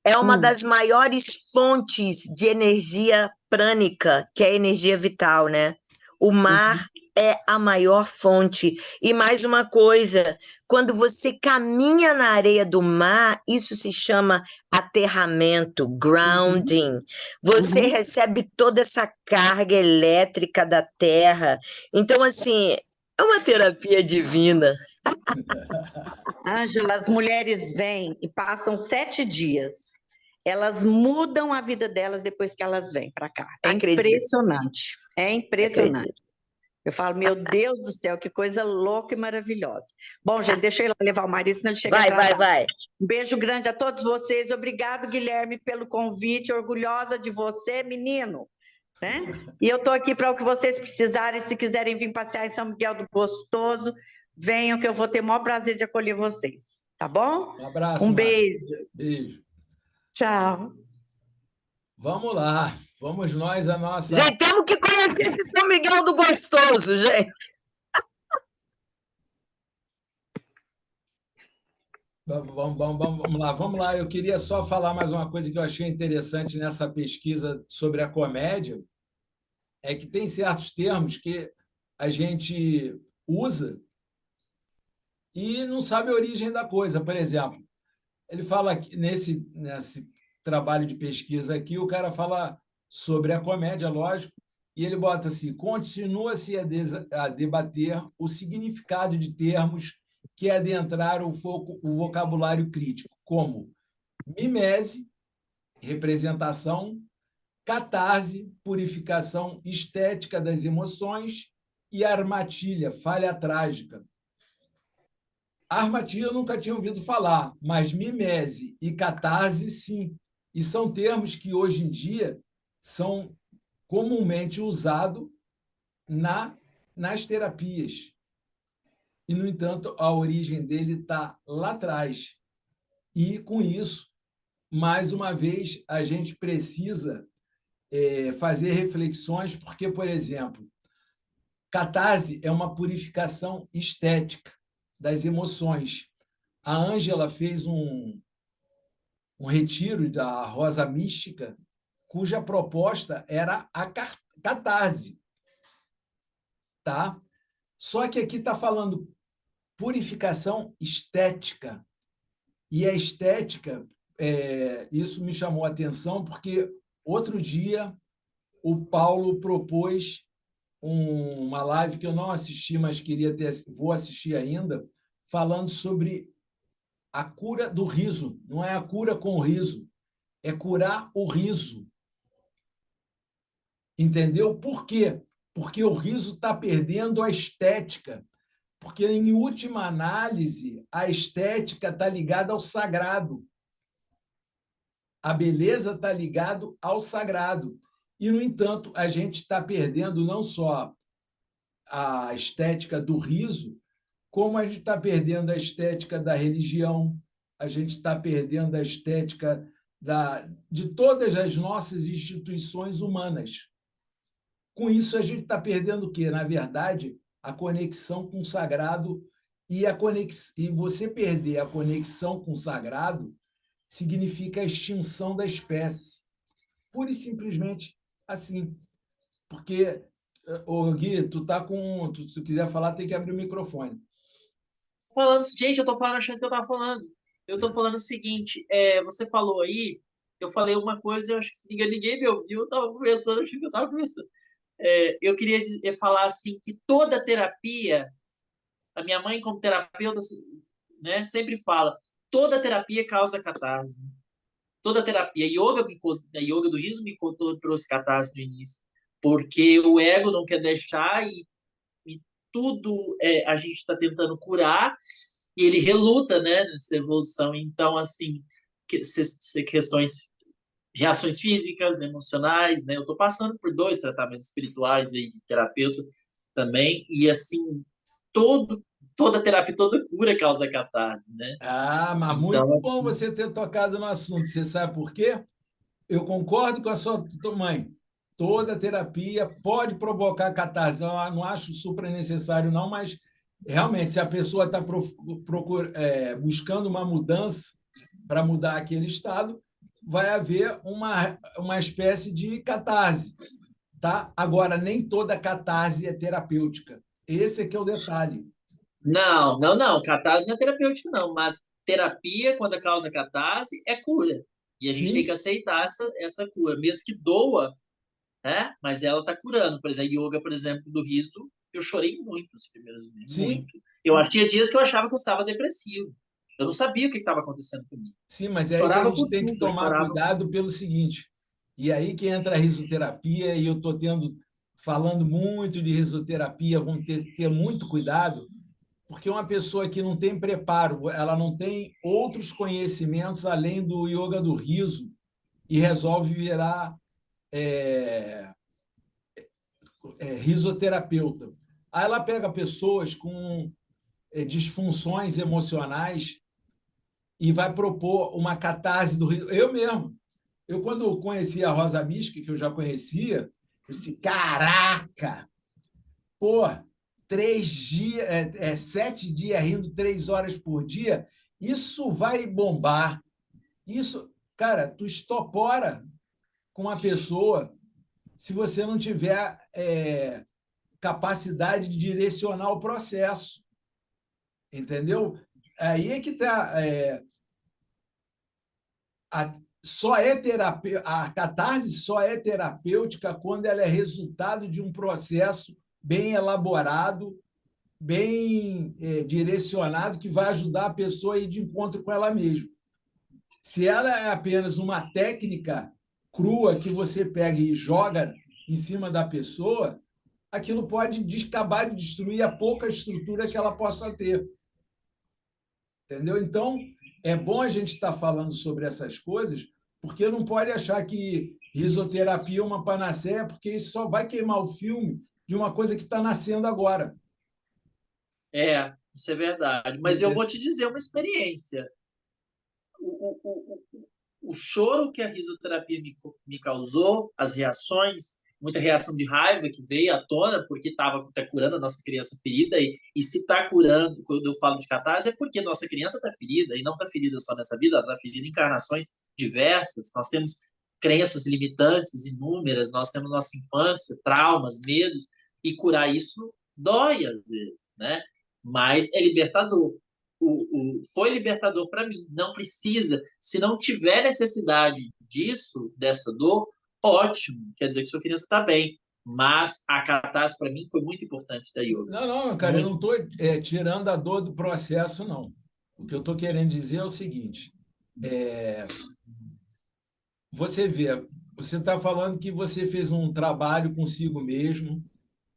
é uma das maiores fontes de energia prânica, que é a energia vital, né? O mar é a maior fonte. E mais uma coisa, quando você caminha na areia do mar, isso se chama aterramento, grounding. Você recebe toda essa carga elétrica da terra. Então, assim, é uma terapia divina. Ângela, as mulheres vêm e passam 7 dias. Elas mudam a vida delas depois que elas vêm para cá. É impressionante. É impressionante. Acredito. Eu falo, meu Deus do céu, que coisa louca e maravilhosa. Bom, gente, deixa eu ir lá levar o marido, senão ele chega atrasado. Vai. Um beijo grande a todos vocês. Obrigado, Guilherme, pelo convite. Orgulhosa de você, menino. Né? E eu estou aqui para o que vocês precisarem. Se quiserem vir passear em São Miguel do Gostoso, venham que eu vou ter o maior prazer de acolher vocês. Tá bom? Um abraço. Um beijo. Beijo. Tchau. Vamos lá. Vamos nós a nossa... Gente, temos que conhecer esse São Miguel do Gostoso, gente. Vamos lá. Eu queria só falar mais uma coisa que eu achei interessante nessa pesquisa sobre a comédia, é que tem certos termos que a gente usa e não sabe a origem da coisa. Por exemplo, ele fala que nesse trabalho de pesquisa aqui, o cara fala sobre a comédia, lógico, e ele bota assim: continua-se a debater o significado de termos que adentraram o vocabulário crítico, como mimese, representação, catarse, purificação estética das emoções, e armadilha, falha trágica. Armadilha eu nunca tinha ouvido falar, mas mimese e catarse, sim. E são termos que, hoje em dia, são comumente usados nas terapias. E, no entanto, a origem dele está lá atrás. E, com isso, mais uma vez, a gente precisa fazer reflexões, porque, por exemplo, catarse é uma purificação estética das emoções. A Ângela fez um retiro da Rosa Mística, cuja proposta era a catarse. Tá? Só que aqui está falando purificação estética. E a estética, isso me chamou a atenção, porque outro dia o Paulo propôs uma live que eu não assisti, mas vou assistir ainda, falando sobre a cura do riso. Não é a cura com o riso, é curar o riso. Entendeu? Por quê? Porque o riso está perdendo a estética. Porque, em última análise, a estética está ligada ao sagrado. A beleza está ligada ao sagrado. E, no entanto, a gente está perdendo não só a estética do riso, como a gente está perdendo a estética da religião, a gente está perdendo a estética de todas as nossas instituições humanas. Com isso, a gente está perdendo o quê? Na verdade, a conexão com o sagrado, e você perder a conexão com o sagrado significa a extinção da espécie. Pura e simplesmente assim. Porque, Gui, se tu quiser falar, tem que abrir o microfone. Gente, eu estou falando achando que eu estava falando. Eu estou falando o seguinte, você falou aí, eu falei uma coisa, eu acho que ninguém me ouviu, eu estava conversando, achei que eu estava conversando. Eu queria falar assim que toda terapia, a minha mãe como terapeuta, né, sempre fala, toda terapia causa catarse. Toda terapia, a yoga do riso me contou trouxe catarse no início, porque o ego não quer deixar e tudo a gente está tentando curar e ele reluta, né, nessa evolução. Então, assim, questões, reações físicas, emocionais, né? Eu estou passando por 2 tratamentos espirituais aí, de terapeuta também, e assim, toda terapia, toda cura causa catarse, né? Mas então, muito bom você ter tocado no assunto. Você sabe por quê? Eu concordo com a sua mãe. Toda terapia pode provocar catarse. Eu não acho super necessário, não, mas realmente, se a pessoa está buscando uma mudança para mudar aquele estado, vai haver uma espécie de catarse. Tá? Agora, nem toda catarse é terapêutica. Esse é que é o detalhe. Não. Catarse não é terapêutico, não. Mas terapia, quando causa catarse, é cura. E a gente tem que aceitar essa cura. Mesmo que doa, né? Mas ela está curando. Por exemplo, a yoga, por exemplo, do riso, eu chorei muito nos primeiros meses. Muito. Tinha dias que eu achava que eu estava depressivo. Eu não sabia o que estava acontecendo comigo. Sim, mas é aí que a gente tem que tomar cuidado pelo seguinte. E aí que entra a risoterapia, e eu estou falando muito de risoterapia, vamos ter muito cuidado, porque uma pessoa que não tem preparo, ela não tem outros conhecimentos além do yoga do riso e resolve virar risoterapeuta. Aí ela pega pessoas com disfunções emocionais e vai propor uma catarse do riso. Eu mesmo, quando conheci a Rosa Mística, que eu já conhecia, eu disse, caraca! Pô, 7 dias rindo 3 horas por dia, isso vai bombar. Isso, cara, tu estopora com uma pessoa se você não tiver capacidade de direcionar o processo. Entendeu? Aí é que está. A catarse só é terapêutica quando ela é resultado de um processo bem elaborado, bem direcionado, que vai ajudar a pessoa a ir de encontro com ela mesma. Se ela é apenas uma técnica crua que você pega e joga em cima da pessoa, aquilo pode acabar de destruir a pouca estrutura que ela possa ter. Entendeu? Então, é bom a gente estar falando sobre essas coisas, porque não pode achar que risoterapia é uma panaceia, porque isso só vai queimar o filme de uma coisa que está nascendo agora. Isso é verdade. Mas eu vou te dizer uma experiência. O choro que a risoterapia me causou, as reações, muita reação de raiva que veio à tona porque está curando a nossa criança ferida, e se está curando, quando eu falo de catarse, é porque nossa criança está ferida, e não está ferida só nessa vida, ela está ferida em encarnações diversas. Nós temos crenças limitantes inúmeras, nós temos nossa infância, traumas, medos, e curar isso dói às vezes, né? Mas é libertador. Foi libertador para mim. Não precisa, se não tiver necessidade dessa dor, ótimo, quer dizer que sua criança está bem. Mas a catarse, para mim, foi muito importante da yoga. Não, cara, eu não estou tirando a dor do processo, não. O que eu estou querendo dizer é o seguinte: você está falando que você fez um trabalho consigo mesmo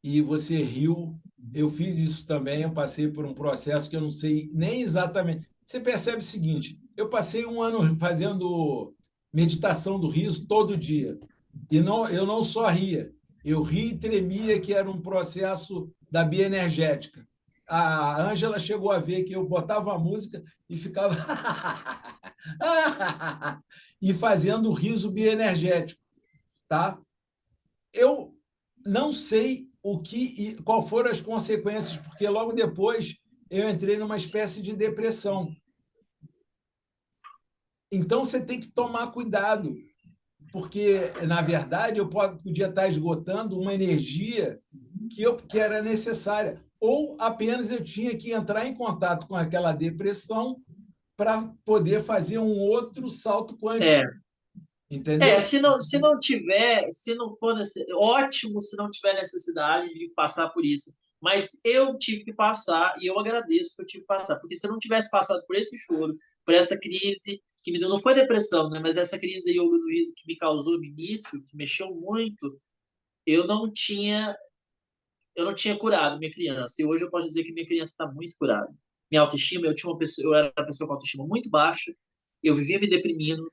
e você riu. Eu fiz isso também, eu passei por um processo que eu não sei nem exatamente. Você percebe o seguinte: eu passei 1 ano fazendo meditação do riso todo dia. E eu não só ria, eu ria e tremia, que era um processo da bioenergética. a Ângela chegou a ver que eu botava a música e ficava e fazendo riso bioenergético, tá? Eu não sei qual foram as consequências, porque logo depois eu entrei numa espécie de depressão. Então, você tem que tomar cuidado, porque, na verdade, eu podia estar esgotando uma energia que era necessária, ou apenas eu tinha que entrar em contato com aquela depressão para poder fazer um outro salto quântico. Entendeu? Se não for ótimo se não tiver necessidade de passar por isso. Mas eu tive que passar e eu agradeço que eu tive que passar, porque se eu não tivesse passado por esse choro, por essa crise que me deu, não foi depressão, né? Mas essa crise da yoga do riso que me causou no início, que mexeu muito, eu não tinha curado minha criança. E hoje eu posso dizer que minha criança está muito curada. Minha autoestima, eu era uma pessoa com autoestima muito baixa, eu vivia me deprimindo,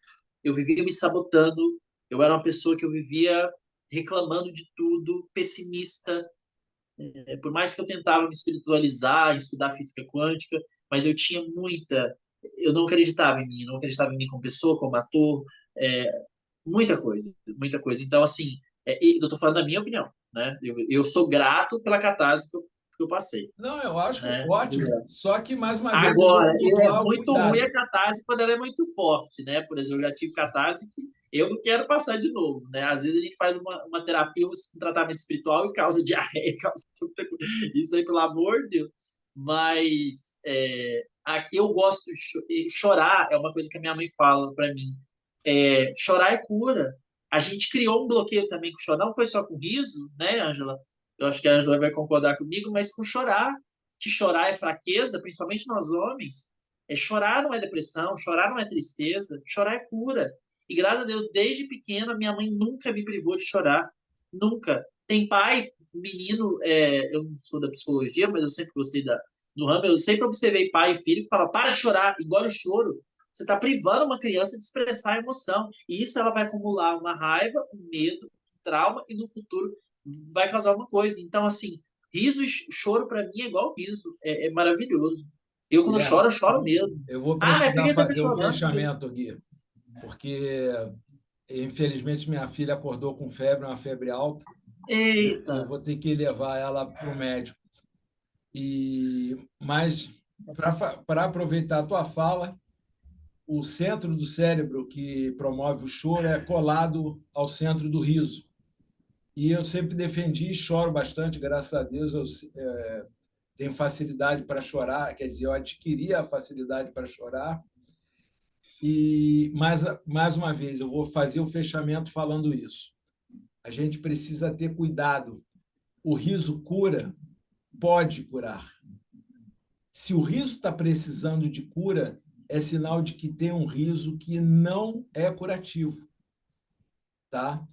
eu vivia me sabotando, eu era uma pessoa que eu vivia reclamando de tudo, pessimista. Por mais que eu tentava me espiritualizar, estudar física quântica, mas eu não acreditava em mim, não acreditava em mim como pessoa, como ator, muita coisa, muita coisa. Então, assim, eu estou falando da minha opinião, né? Eu sou grato pela catarse que eu passei. Não, eu acho né? ótimo. Só que, mais uma vez, agora, é muito ruim a catarse quando ela é muito forte, né? Por exemplo, eu já tive catarse que eu não quero passar de novo, né? Às vezes a gente faz uma terapia, um tratamento espiritual e causa diarreia, isso aí, pelo amor de Deus. Mas eu gosto de chorar, é uma coisa que a minha mãe fala para mim. Chorar é cura. A gente criou um bloqueio também com chorar, não foi só com riso, né, Ângela? Eu acho que a Ângela vai concordar comigo, mas com chorar. Que chorar é fraqueza, principalmente nós homens. Chorar não é depressão, chorar não é tristeza, chorar é cura. E graças a Deus, desde pequena, minha mãe nunca me privou de chorar. Nunca. Tem pai, menino, eu não sou da psicologia, mas eu sempre gostei do ramo, eu sempre observei pai e filho que falam, para de chorar, engole o choro. Você está privando uma criança de expressar a emoção. E isso ela vai acumular uma raiva, um medo, um trauma, e no futuro vai causar uma coisa. Então, assim, riso e choro para mim é igual riso. É maravilhoso. Eu, quando eu choro mesmo. Eu vou precisar mas fazer um fechamento, Gui, porque, infelizmente, minha filha acordou com febre, uma febre alta. Eita! Eu vou ter que levar ela para o médico. Mas, para aproveitar a tua fala, o centro do cérebro que promove o choro é colado ao centro do riso. E eu sempre defendi e choro bastante, graças a Deus, eu tenho facilidade para chorar, quer dizer, eu adquiri a facilidade para chorar. Mas, mais uma vez, eu vou fazer o fechamento falando isso. A gente precisa ter cuidado. O riso cura, pode curar. Se o riso está precisando de cura, é sinal de que tem um riso que não é curativo. Tá?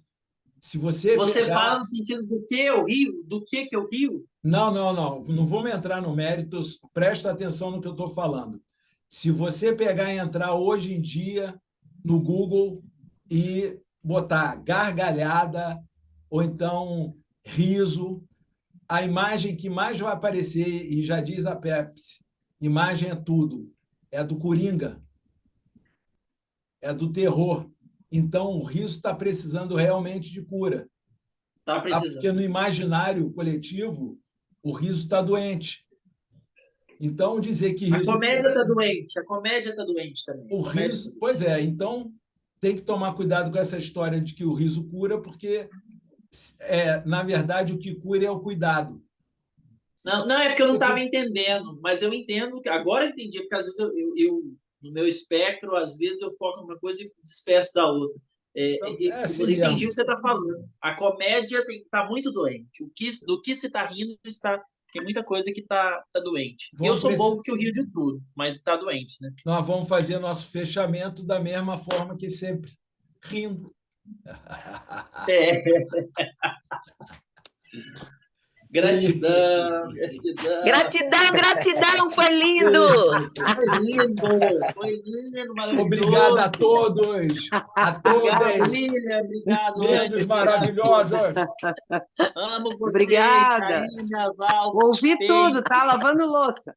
Se você fala no sentido do que eu rio? Do que eu rio? Não. Não vamos entrar no mérito. Presta atenção no que eu estou falando. Se você pegar e entrar hoje em dia no Google e botar gargalhada ou então riso, a imagem que mais vai aparecer, e já diz a Pepsi, imagem é tudo, é do Coringa, é do terror. Então, o riso está precisando realmente de cura. Está precisando. Porque no imaginário coletivo, o riso está doente. Então, dizer que riso... A comédia está doente. A comédia está doente também. O riso... Pois é. Então, tem que tomar cuidado com essa história de que o riso cura, porque, na verdade, o que cura é o cuidado. Não, é porque eu não estava entendendo. Mas eu entendo... Agora eu entendi, porque às vezes eu no meu espectro, às vezes eu foco numa coisa e disperso da outra. Assim você entendi o que você está falando. A comédia está muito doente. Do que se está rindo, tem muita coisa que está doente. Eu sou bom porque eu rio de tudo, mas está doente, né? Nós vamos fazer nosso fechamento da mesma forma que sempre, rindo. Gratidão, gratidão. Gratidão, foi lindo! Foi lindo, maravilhoso. Obrigado a todos, a todas. William, obrigado. Lindos, maravilhosos. Amo vocês, Obrigada. Karina, Val. Ouvi Fê. tudo, tá lavando louça.